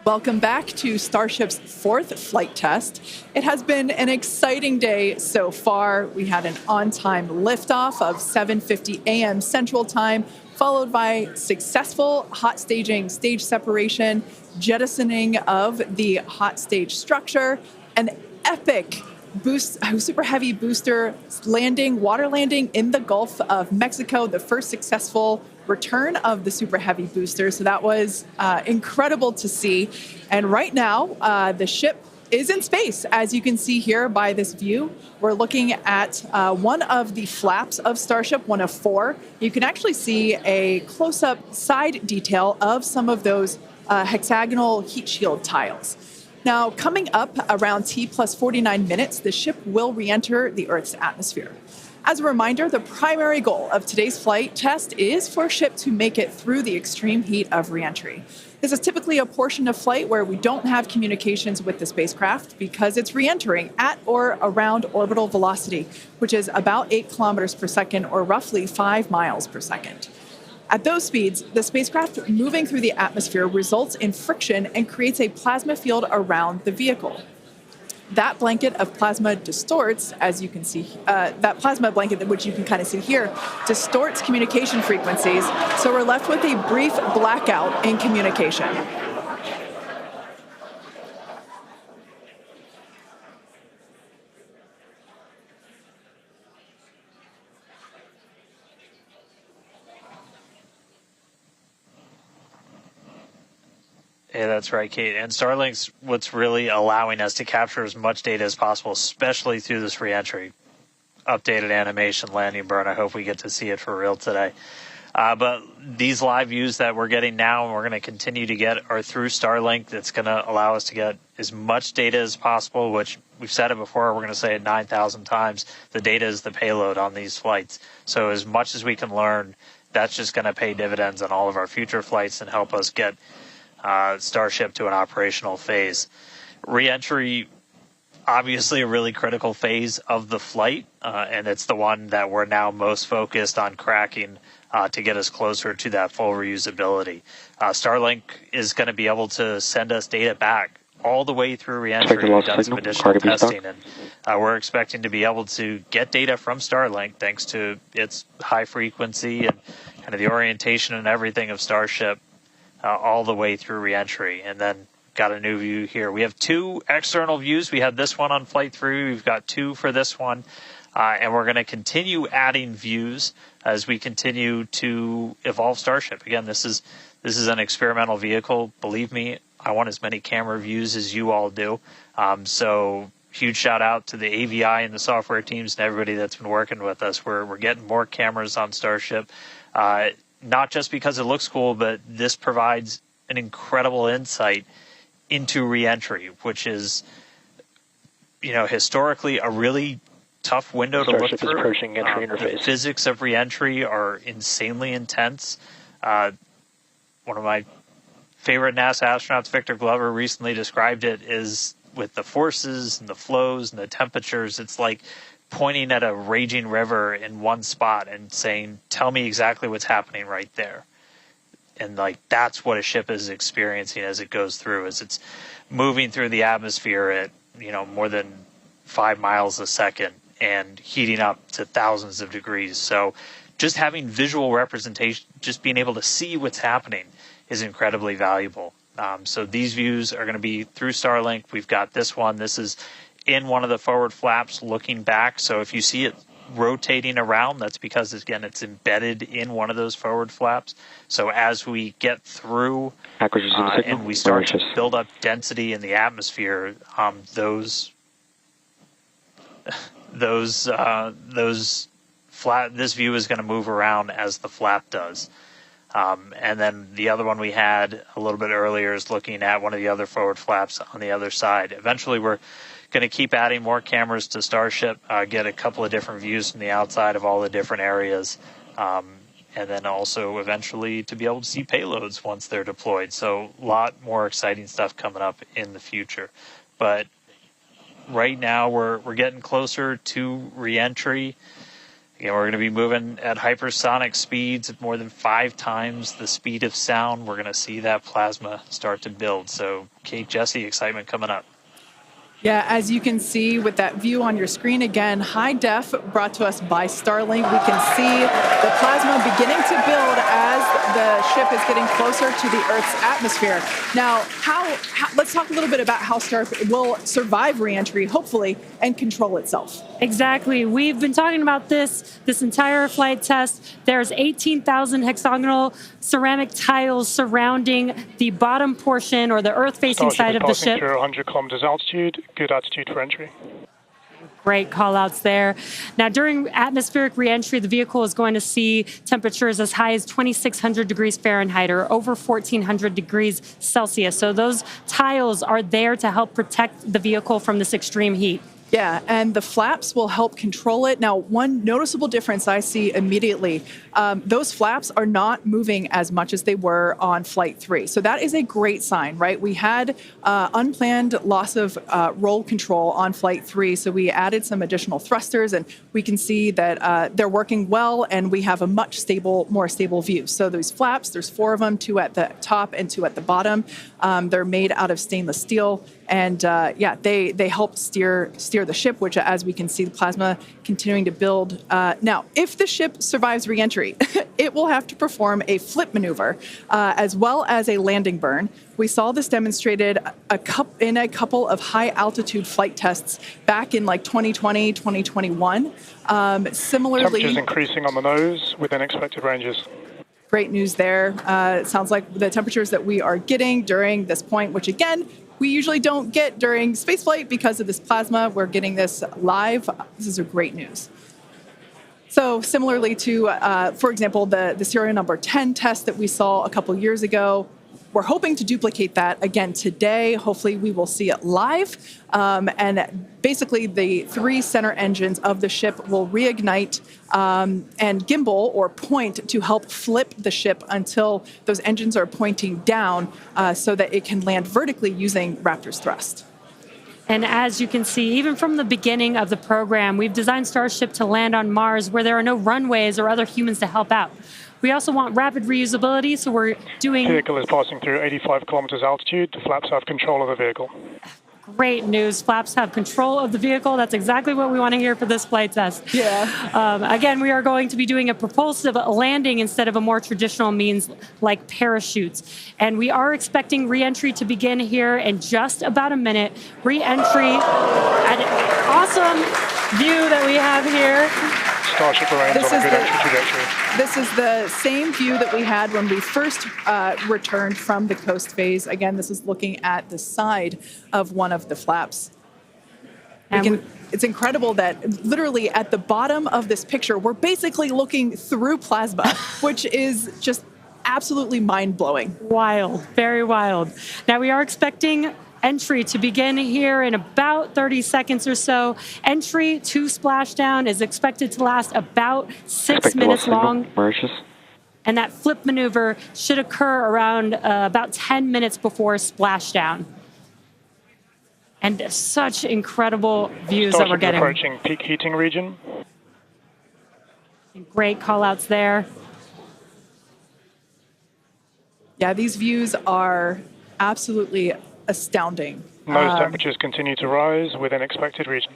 Welcome back to Starship's fourth flight test. It has been an exciting day so far. We had an on-time liftoff of 7:50 a.m. Central Time, followed by successful hot staging, stage separation, jettisoning of the hot stage structure, an epic super heavy booster landing, water landing in the Gulf of Mexico, the first successful return of the super heavy booster. So that was incredible to see. And right now, the ship is in space. As you can see here by this view, we're looking at one of the flaps of Starship, one of four. You can actually see a close-up side detail of some of those hexagonal heat shield tiles. Now, coming up around T plus 49 minutes, the ship will re-enter the Earth's atmosphere. As a reminder, the primary goal of today's flight test is for a ship to make it through the extreme heat of re-entry. This is typically a portion of flight where we don't have communications with the spacecraft because it's re-entering at or around orbital velocity, which is about 8 kilometers per second or roughly 5 miles per second. At those speeds, the spacecraft moving through the atmosphere results in friction and creates a plasma field around the vehicle. That blanket of plasma distorts, as you can see, that plasma blanket, which you can kind of see here, distorts communication frequencies. So we're left with a brief blackout in communication. Yeah, that's right, Kate. And Starlink's what's really allowing us to capture as much data as possible, especially through this reentry. Updated animation, landing burn. I hope we get to see it for real today. But these live views that we're getting now and we're going to continue to get are through Starlink. That's going to allow us to get as much data as possible, which we've said it before. We're going to say it 9,000 times. The data is the payload on these flights. So as much as we can learn, that's just going to pay dividends on all of our future flights and help us get Starship to an operational phase. Reentry, obviously a really critical phase of the flight, and it's the one that we're now most focused on cracking to get us closer to that full reusability. Starlink is going to be able to send us data back all the way through reentry. We've done some additional testing, and we're expecting to be able to get data from Starlink thanks to its high frequency and kind of the orientation and everything of Starship all the way through reentry. And then got a new view here. We have 2 external views. We had this one on Flight 3. We've got 2 for this one. And we're going to continue adding views as we continue to evolve Starship. Again, this is an experimental vehicle. Believe me, I want as many camera views as you all do. So huge shout out to the AVI and the software teams and everybody that's been working with us. We're getting more cameras on Starship, not just because it looks cool, but this provides an incredible insight into reentry, which is, historically a really tough window to look through. Approaching entry interface. The physics of reentry are insanely intense. One of my favorite NASA astronauts, Victor Glover, recently described it as with the forces and the flows and the temperatures, it's like pointing at a raging river in one spot and saying, tell me exactly what's happening right there. And that's what a ship is experiencing as it goes through, as it's moving through the atmosphere at, more than 5 miles a second and heating up to thousands of degrees. So just having visual representation, just being able to see what's happening is incredibly valuable. So these views are going to be through Starlink. We've got this one. This is in one of the forward flaps looking back. So if you see it rotating around, that's because, again, it's embedded in one of those forward flaps. So as we get through and we start to build up density in the atmosphere, this view is going to move around as the flap does. And then the other one we had a little bit earlier is looking at one of the other forward flaps on the other side. Eventually, we're going to keep adding more cameras to Starship, get a couple of different views from the outside of all the different areas, and then also eventually to be able to see payloads once they're deployed. So a lot more exciting stuff coming up in the future. But right now we're getting closer to reentry. Again, we're going to be moving at hypersonic speeds at more than 5 times the speed of sound. We're going to see that plasma start to build. So, Kate, Jesse, excitement coming up. Yeah, as you can see with that view on your screen, again, high def brought to us by Starlink. We can see the plasma beginning to build as the ship is getting closer to the Earth's atmosphere. Now, let's talk a little bit about how Starship will survive reentry, hopefully, and control itself. Exactly. We've been talking about this entire flight test. There's 18,000 hexagonal ceramic tiles surrounding the bottom portion or the Earth-facing side of the ship. Through 100 kilometers altitude, good altitude for entry. Great call-outs there. Now, during atmospheric reentry, the vehicle is going to see temperatures as high as 2,600 degrees Fahrenheit or over 1,400 degrees Celsius. So those tiles are there to help protect the vehicle from this extreme heat. Yeah, and the flaps will help control it. Now, one noticeable difference I see immediately, those flaps are not moving as much as they were on Flight 3. So that is a great sign, right? We had unplanned loss of roll control on Flight 3, so we added some additional thrusters, and we can see that they're working well, and we have a much more stable view. So those flaps, there's 4 of them, 2 at the top and 2 at the bottom. They're made out of stainless steel. And they help steer the ship, which, as we can see, the plasma continuing to build. Now, if the ship survives reentry, it will have to perform a flip maneuver as well as a landing burn. We saw this demonstrated in a couple of high-altitude flight tests back in 2020, 2021. Similarly, temperatures increasing on the nose within expected ranges. Great news there. It sounds like the temperatures that we are getting during this point, which again, we usually don't get during spaceflight because of this plasma. We're getting this live. This is a great news. So similarly to, for example, the serial number 10 test that we saw a couple years ago, we're hoping to duplicate that again today. Hopefully we will see it live. And basically the 3 center engines of the ship will reignite and gimbal or point to help flip the ship until those engines are pointing down so that it can land vertically using Raptor's thrust. And as you can see, even from the beginning of the program, we've designed Starship to land on Mars where there are no runways or other humans to help out. We also want rapid reusability, so we're doing... The vehicle is passing through 85 kilometers altitude. The flaps have control of the vehicle. Great news. Flaps have control of the vehicle. That's exactly what we want to hear for this flight test. Yeah. Again, we are going to be doing a propulsive landing instead of a more traditional means like parachutes. And we are expecting re-entry to begin here in just about a minute. Re-entry, an awesome view that we have here. Starship remains on a good entry trajectory. This is the same view that we had when we first returned from the coast phase. Again, this is looking at the side of one of the flaps. It's incredible that literally at the bottom of this picture, we're basically looking through plasma, which is just absolutely mind-blowing. Wild, very wild. Now we are expecting entry to begin here in about 30 seconds or so. Entry to splashdown is expected to last about 6 minutes long. Mauritius. And that flip maneuver should occur around about 10 minutes before splashdown. And such incredible views that we're getting. Approaching peak heating region. Great call-outs there. Yeah, these views are absolutely astounding. Nose temperatures continue to rise within expected region.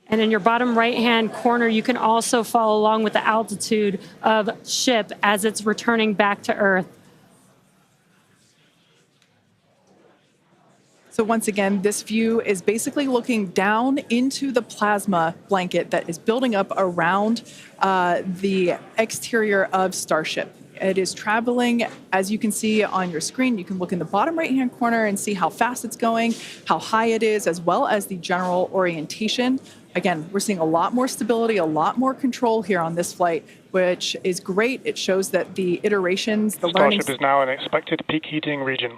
And in your bottom right-hand corner, you can also follow along with the altitude of ship as it's returning back to Earth. So once again, this view is basically looking down into the plasma blanket that is building up around the exterior of Starship. It is traveling, as you can see on your screen. You can look in the bottom right-hand corner and see how fast it's going, how high it is, as well as the general orientation. Again, we're seeing a lot more stability, a lot more control here on this flight, which is great. It shows that the iterations, the learning... Starship is now in expected peak heating region.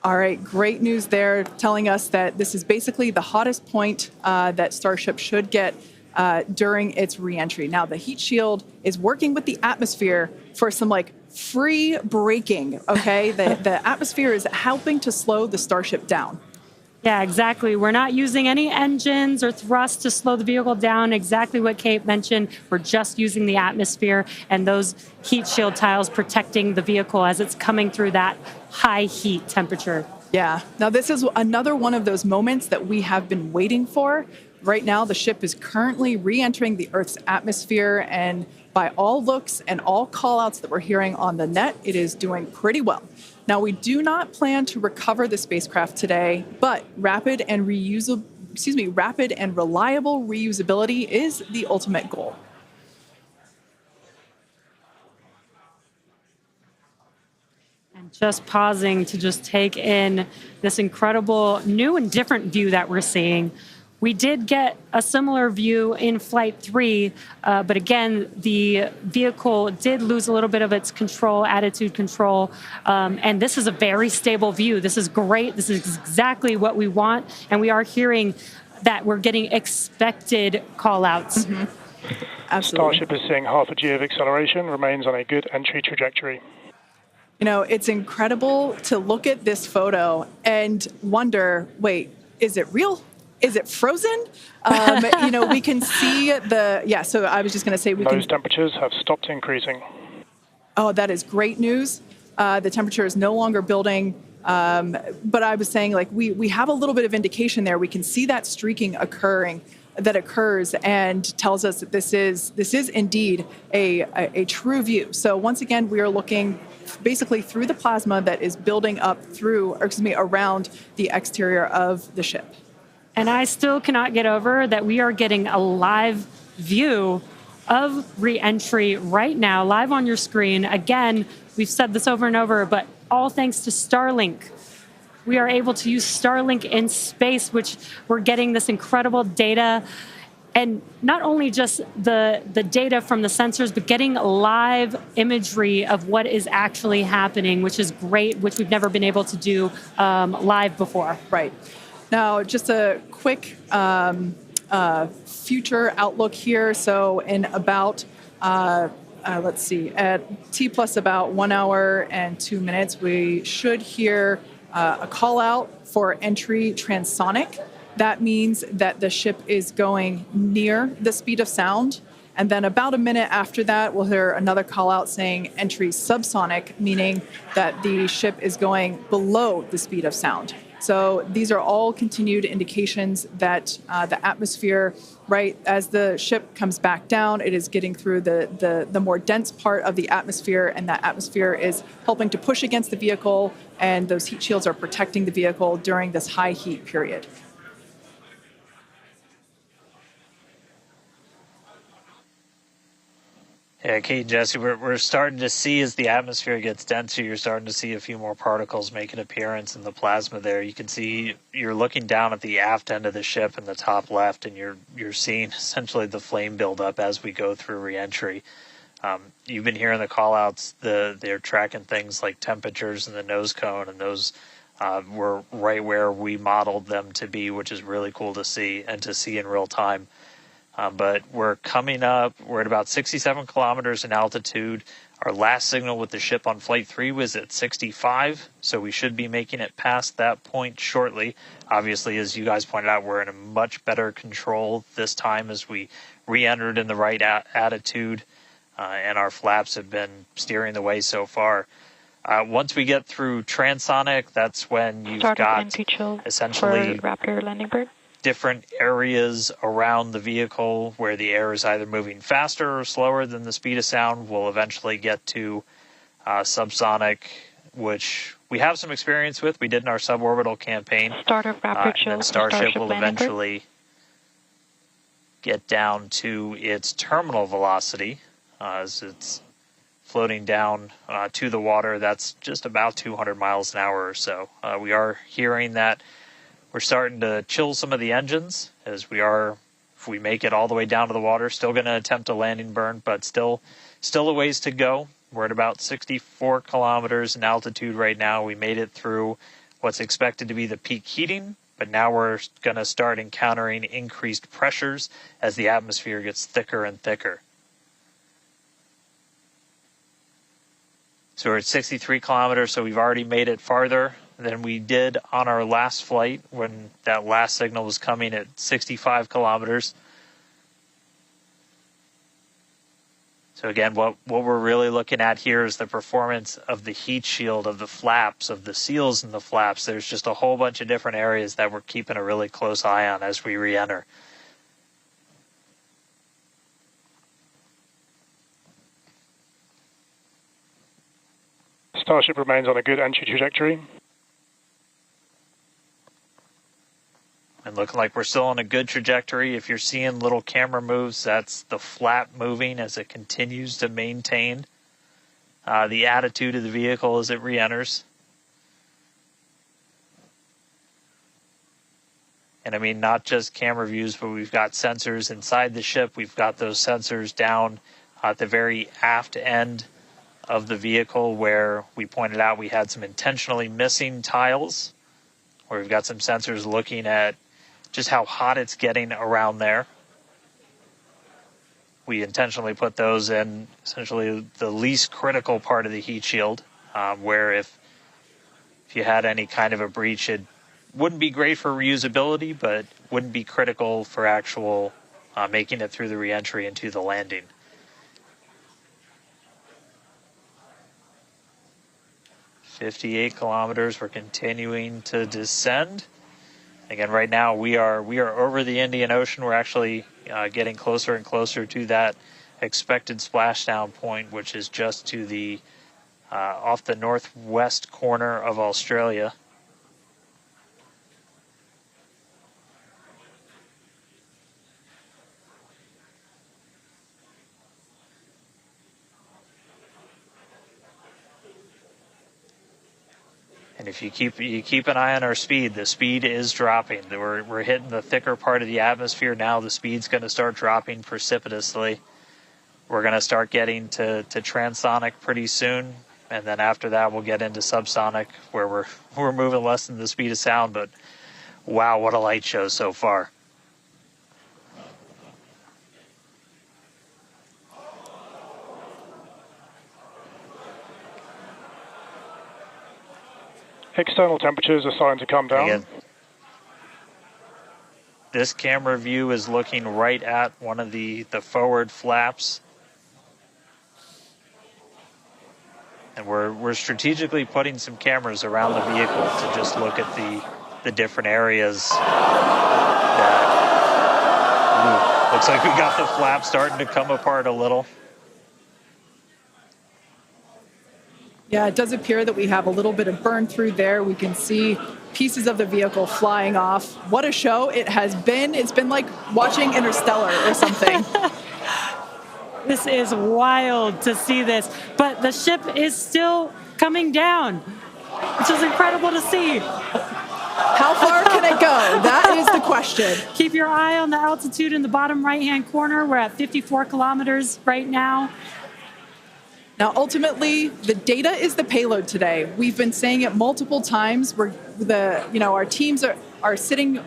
All right, great news there, telling us that this is basically the hottest point that Starship should get during its re-entry. Now, the heat shield is working with the atmosphere for some free braking, okay? The atmosphere is helping to slow the Starship down. Yeah, exactly. We're not using any engines or thrust to slow the vehicle down. Exactly what Kate mentioned. We're just using the atmosphere and those heat shield tiles protecting the vehicle as it's coming through that high heat temperature. Yeah. Now, this is another one of those moments that we have been waiting for. Right now, the ship is currently re-entering the Earth's atmosphere, and by all looks and all call-outs that we're hearing on the net, it is doing pretty well. Now, we do not plan to recover the spacecraft today, but rapid and reliable reusability is the ultimate goal. And just pausing to just take in this incredible new and different view that we're seeing. We did get a similar view in Flight 3, but again, the vehicle did lose a little bit of its control, attitude control, and this is a very stable view. This is great. This is exactly what we want, and we are hearing that we're getting expected call-outs. Mm-hmm. Absolutely. Starship is seeing half a G of acceleration, remains on a good entry trajectory. You know, it's incredible to look at this photo and wonder, wait, is it real? Is it frozen? We can see so I was just going to say Those temperatures have stopped increasing. Oh, that is great news. The temperature is no longer building. But I was saying, we have a little bit of indication there. We can see that streaking that occurs and tells us that this is indeed a true view. So once again, we are looking basically through the plasma that is building up around the exterior of the ship. And I still cannot get over that we are getting a live view of re-entry right now, live on your screen. Again, we've said this over and over, but all thanks to Starlink. We are able to use Starlink in space, which we're getting this incredible data. And not only just the data from the sensors, but getting live imagery of what is actually happening, which is great, which we've never been able to do live before. Right. Now, just a quick future outlook here. So in about, let's see, at T plus about 1 hour and 2 minutes, we should hear a call out for entry transonic. That means that the ship is going near the speed of sound. And then about a minute after that, we'll hear another call out saying entry subsonic, meaning that the ship is going below the speed of sound. So these are all continued indications that the atmosphere, right, as the ship comes back down, it is getting through the more dense part of the atmosphere, and that atmosphere is helping to push against the vehicle, and those heat shields are protecting the vehicle during this high heat period. Yeah, Kate and Jesse, we're starting to see as the atmosphere gets denser, you're starting to see a few more particles make an appearance in the plasma there. You can see you're looking down at the aft end of the ship in the top left, and you're seeing essentially the flame build up as we go through reentry. You've been hearing the call-outs. They're tracking things like temperatures in the nose cone, and those were right where we modeled them to be, which is really cool to see and to see in real time. But we're coming up. We're at about 67 kilometers in altitude. Our last signal with the ship on Flight 3 was at 65, so we should be making it past that point shortly. Obviously, as you guys pointed out, we're in a much better control this time as we re-entered in the right attitude, and our flaps have been steering the way so far. Once we get through transonic, that's when you've got essentially Raptor landing bird. Different areas around the vehicle where the air is either moving faster or slower than the speed of sound. We'll eventually get to subsonic, which we have some experience with. We did in our suborbital campaign. Start of Raptor chill. And Starship will eventually get down to its terminal velocity as it's floating down to the water. That's just about 200 miles an hour or so. We are hearing that we're starting to chill some of the engines as we are, if we make it all the way down to the water, still going to attempt a landing burn, but still a ways to go. We're at about 64 kilometers in altitude right now. We made it through what's expected to be the peak heating, but now we're going to start encountering increased pressures as the atmosphere gets thicker and thicker. So we're at 63 kilometers, so we've already made it farther than we did on our last flight when that last signal was coming at 65 kilometers. So again, what we're really looking at here is the performance of the heat shield, of the flaps, of the seals in the flaps. There's just a whole bunch of different areas that we're keeping a really close eye on as we re-enter. Starship remains on a good entry trajectory. And looking like we're still on a good trajectory. If you're seeing little camera moves, that's the flap moving as it continues to maintain the attitude of the vehicle as it re-enters. And I mean, not just camera views, but we've got sensors inside the ship. We've got those sensors down at the very aft end of the vehicle where we pointed out we had some intentionally missing tiles, where we've got some sensors looking at just how hot it's getting around there. We intentionally put those in essentially the least critical part of the heat shield, where if you had any kind of a breach, it wouldn't be great for reusability, but wouldn't be critical for actual making it through the reentry into the landing. "58 kilometers, we're continuing to descend. Again, right now we are over the Indian Ocean. We're actually getting closer and closer to that expected splashdown point, which is just to the off the northwest corner of Australia. And if you keep an eye on our speed, the speed is dropping. We're hitting the thicker part of the atmosphere now. The speed's going to start dropping precipitously. We're going to start getting to transonic pretty soon, and then after that we'll get into subsonic, where we're moving less than the speed of sound. But wow, what a light show so far. External temperatures are starting to come down. Again, this camera view is looking right at one of the forward flaps. And we're strategically putting some cameras around the vehicle to just look at the different areas. Looks like we got the flap starting to come apart a little. Yeah, it does appear that we have a little bit of burn through there. We can see pieces of the vehicle flying off. What a show it has been. It's been like watching Interstellar or something. This is wild to see this, but the ship is still coming down, which is incredible to see. How far can it go? That is the question. Keep your eye on the altitude in the bottom right-hand corner. We're at 54 kilometers right now. Now, ultimately, the data is the payload today. We've been saying it multiple times. Our teams are sitting,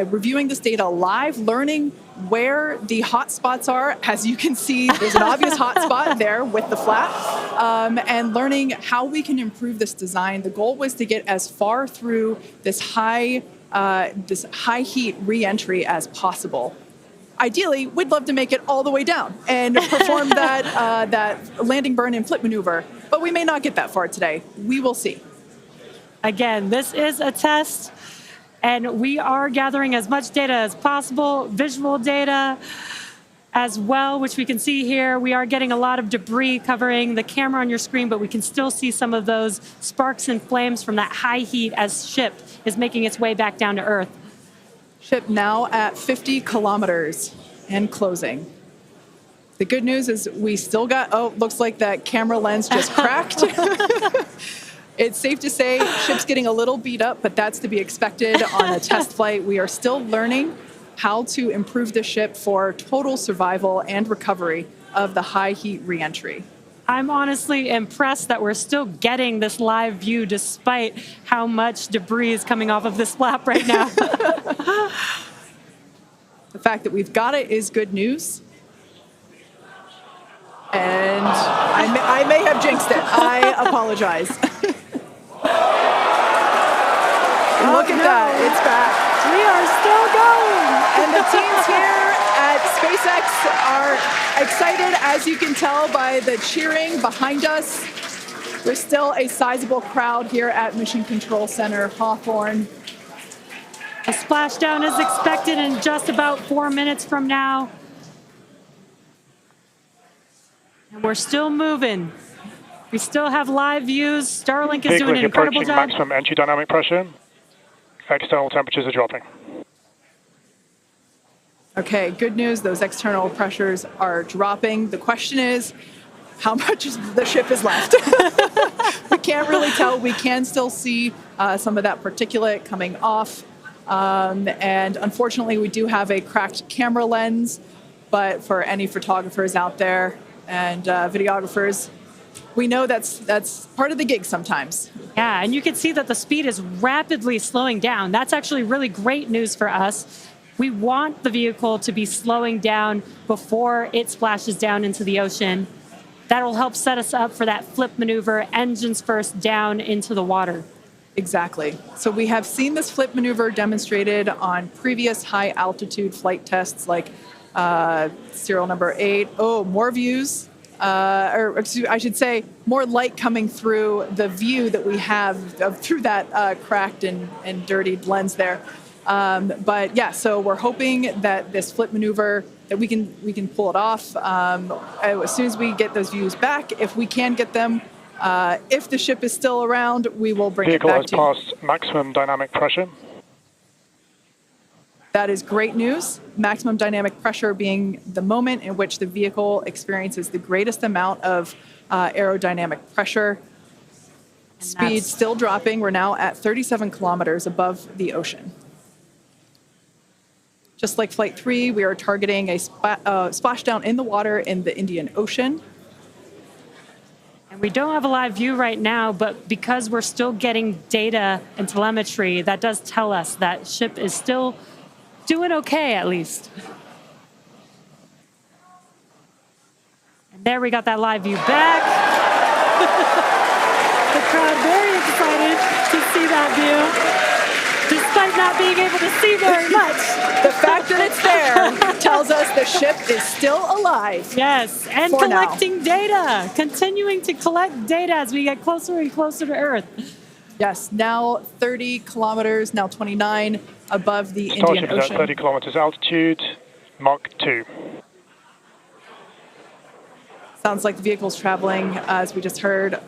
reviewing this data live, learning where the hot spots are. As you can see, there's an obvious hot spot there with the flap, and learning how we can improve this design. The goal was to get as far through this high heat re-entry as possible. Ideally, we'd love to make it all the way down and perform that landing burn and flip maneuver, but we may not get that far today. We will see. Again, this is a test, and we are gathering as much data as possible, visual data as well, which we can see here. We are getting a lot of debris covering the camera on your screen, but we can still see some of those sparks and flames from that high heat as ship is making its way back down to Earth. Ship now at 50 kilometers and closing. The good news is we still got, looks like that camera lens just cracked. It's safe to say ship's getting a little beat up, but that's to be expected on a test flight. We are still learning how to improve the ship for total survival and recovery of the high heat reentry. I'm honestly impressed that we're still getting this live view despite how much debris is coming off of this flap right now. The fact that we've got it is good news. And I may have jinxed it. I apologize. Look at that. It's back. We are still going. And the teams here at SpaceX are excited, as you can tell by the cheering behind us. There's still a sizable crowd here at Mission Control Center, Hawthorne. A splashdown is expected in just about 4 minutes from now. And we're still moving. We still have live views. Starlink is doing an incredible job. Maximum entry dynamic pressure. External temperatures are dropping. Okay, good news. Those external pressures are dropping. The question is, how much of the ship is left? We can't really tell. We can still see some of that particulate coming off. And unfortunately, we do have a cracked camera lens. But for any photographers out there and videographers, we know that's part of the gig sometimes. Yeah, and you can see that the speed is rapidly slowing down. That's actually really great news for us. We want the vehicle to be slowing down before it splashes down into the ocean. That'll help set us up for that flip maneuver, engines first down into the water. Exactly. So we have seen this flip maneuver demonstrated on previous high altitude flight tests like serial number 8. Oh, more views. Or excuse, I should say, more light coming through the view that we have through that cracked and dirtied lens there. But yeah, so we're hoping that this flip maneuver, that we can pull it off as soon as we get those views back. If we can get them, if the ship is still around, we will bring it back to you. Vehicle has passed maximum dynamic pressure. That is great news. Maximum dynamic pressure being the moment in which the vehicle experiences the greatest amount of aerodynamic pressure. Speed still dropping. We're now at 37 kilometers above the ocean. Just like Flight 3, we are targeting a splashdown in the water in the Indian Ocean. And we don't have a live view right now, but because we're still getting data and telemetry, that does tell us that ship is still doing okay, at least. And there we got that live view back. The crowd very excited to see that view, despite not being able to see very much. The fact that it's there tells us the ship is still alive. Yes, and collecting data, continuing to collect data as we get closer and closer to Earth. Yes, now 30 kilometers, now 29 above the Indian Starship is Ocean. at 30 kilometers altitude, Mach 2. Sounds like the vehicle's traveling, as we just heard,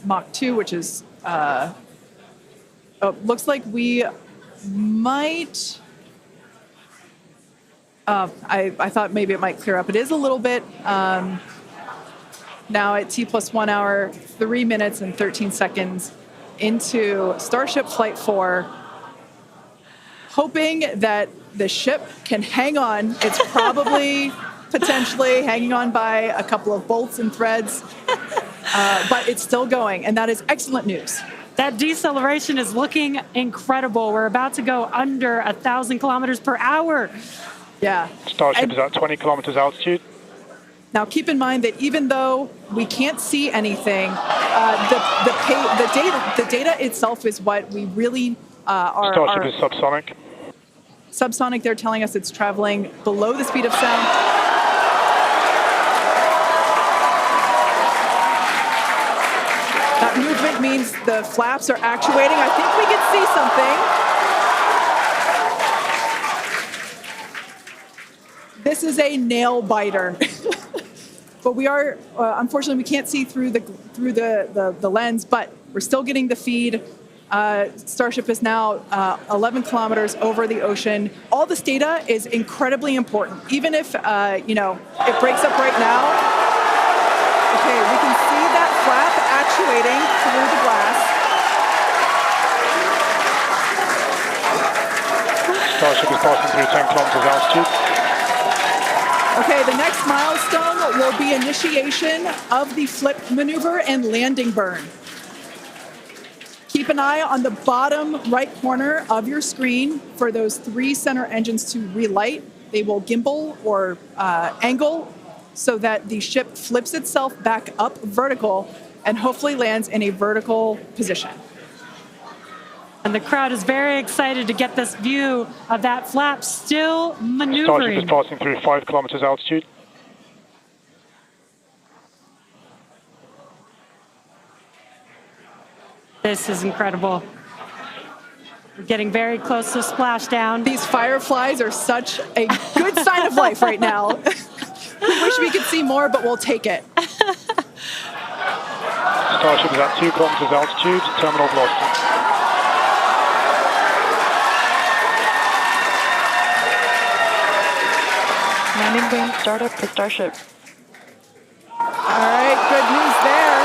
Mach 2, which is, looks like we might, I thought maybe it might clear up. It is a little bit, now at T plus 1 hour, 3 minutes and 13 seconds into Starship Flight 4, hoping that the ship can hang on. It's probably potentially hanging on by a couple of bolts and threads, but it's still going, and that is excellent news. That deceleration is looking incredible. We're about to go under 1,000 kilometers per hour. Yeah. Starship is at 20 kilometers altitude. Now, keep in mind that even though we can't see anything, the data itself is what we really are. Starship is subsonic. Subsonic, they're telling us it's traveling below the speed of sound. That movement means the flaps are actuating. I think we can see something. This is a nail biter. But we are, unfortunately, we can't see through the lens, but we're still getting the feed. Starship is now 11 kilometers over the ocean. All this data is incredibly important, even if, it breaks up right now. Okay, we can see that flap actuating through the glass. Starship is passing through 10 kilometers altitude. Okay, the next milestone will be initiation of the flip maneuver and landing burn. Keep an eye on the bottom right corner of your screen for those 3 center engines to relight. They will gimbal or angle so that the ship flips itself back up vertical and hopefully lands in a vertical position. And the crowd is very excited to get this view of that flap still maneuvering. Starship is passing through 5 kilometers altitude. This is incredible. We're getting very close to splashdown. These fireflies are such a good sign of life right now. We wish we could see more, but we'll take it. Starship is at 2 kilometers altitude, terminal velocity. Landing burn startup for Starship. All right, good news there.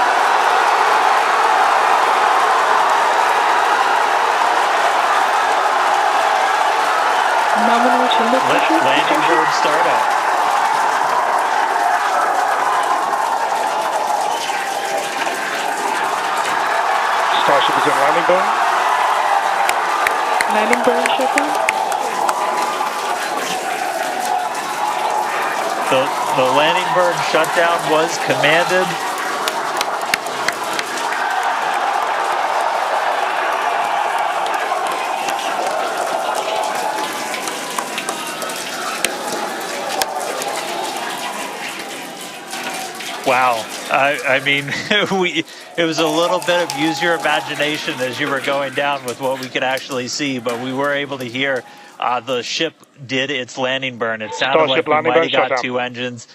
Nominal chamber pressure. Landing burn startup. Starship is in landing burn. Landing burn shutdown. The landing burn shutdown was commanded. Wow. I mean, it was a little bit of use your imagination as you were going down with what we could actually see, but we were able to hear the ship did its landing burn. It sounded Starship like we might have got shutdown. 2 engines.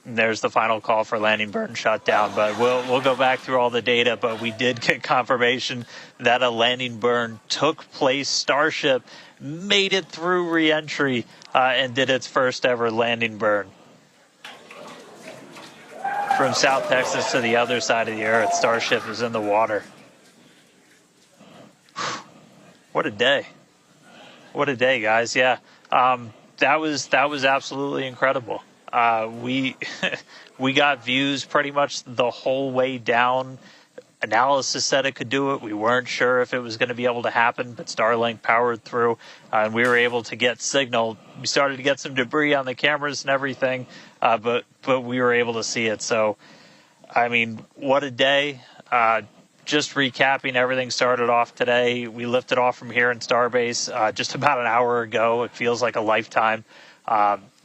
And there's the final call for landing burn shutdown, but we'll go back through all the data, but we did get confirmation that a landing burn took place. Starship made it through re-entry and did its first ever landing burn. from South Texas to the other side of the earth. Starship is in the water. What a day. What a day, guys. Yeah. That was absolutely incredible. We we got views pretty much the whole way down. Analysis said it could do it. We weren't sure if it was going to be able to happen, but Starlink powered through, and we were able to get signal. We started to get some debris on the cameras and everything, but we were able to see it. So, I mean, what a day. Just recapping, everything started off today. We lifted off from here in Starbase just about an hour ago. It feels like a lifetime.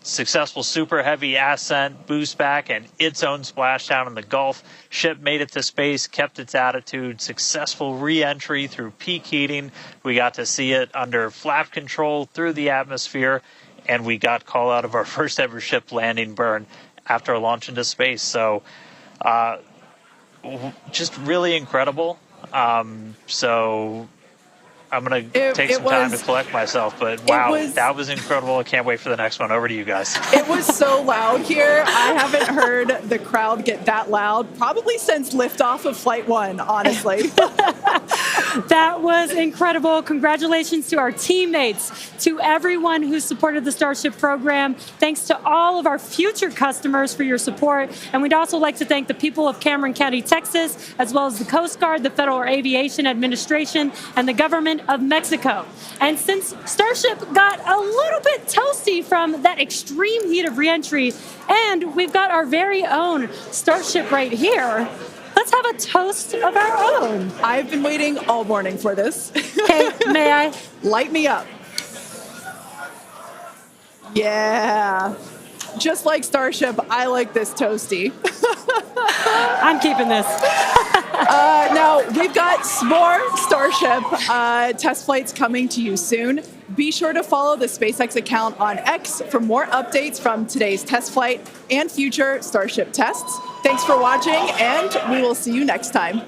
Successful super heavy ascent, boost back, and its own splashdown in the Gulf. Ship made it to space, kept its attitude. Successful re-entry through peak heating. We got to see it under flap control through the atmosphere, and we got call out of our first ever ship landing burn after a launch into space. So, just really incredible. So I'm going to take some time to collect myself, but wow, that was incredible. I can't wait for the next one. Over to you guys. It was so loud here. I haven't heard the crowd get that loud probably since liftoff of Flight 1, honestly. That was incredible. Congratulations to our teammates, to everyone who supported the Starship program. Thanks to all of our future customers for your support. And we'd also like to thank the people of Cameron County, Texas, as well as the Coast Guard, the Federal Aviation Administration, and the government of Mexico. And since Starship got a little bit toasty from that extreme heat of reentry, and we've got our very own Starship right here, let's have a toast of our own. I've been waiting all morning for this. Okay, may I? Light me up. Yeah. Just like Starship, I like this toasty. I'm keeping this. Now, we've got more Starship test flights coming to you soon. Be sure to follow the SpaceX account on X for more updates from today's test flight and future Starship tests. Thanks for watching, and we will see you next time.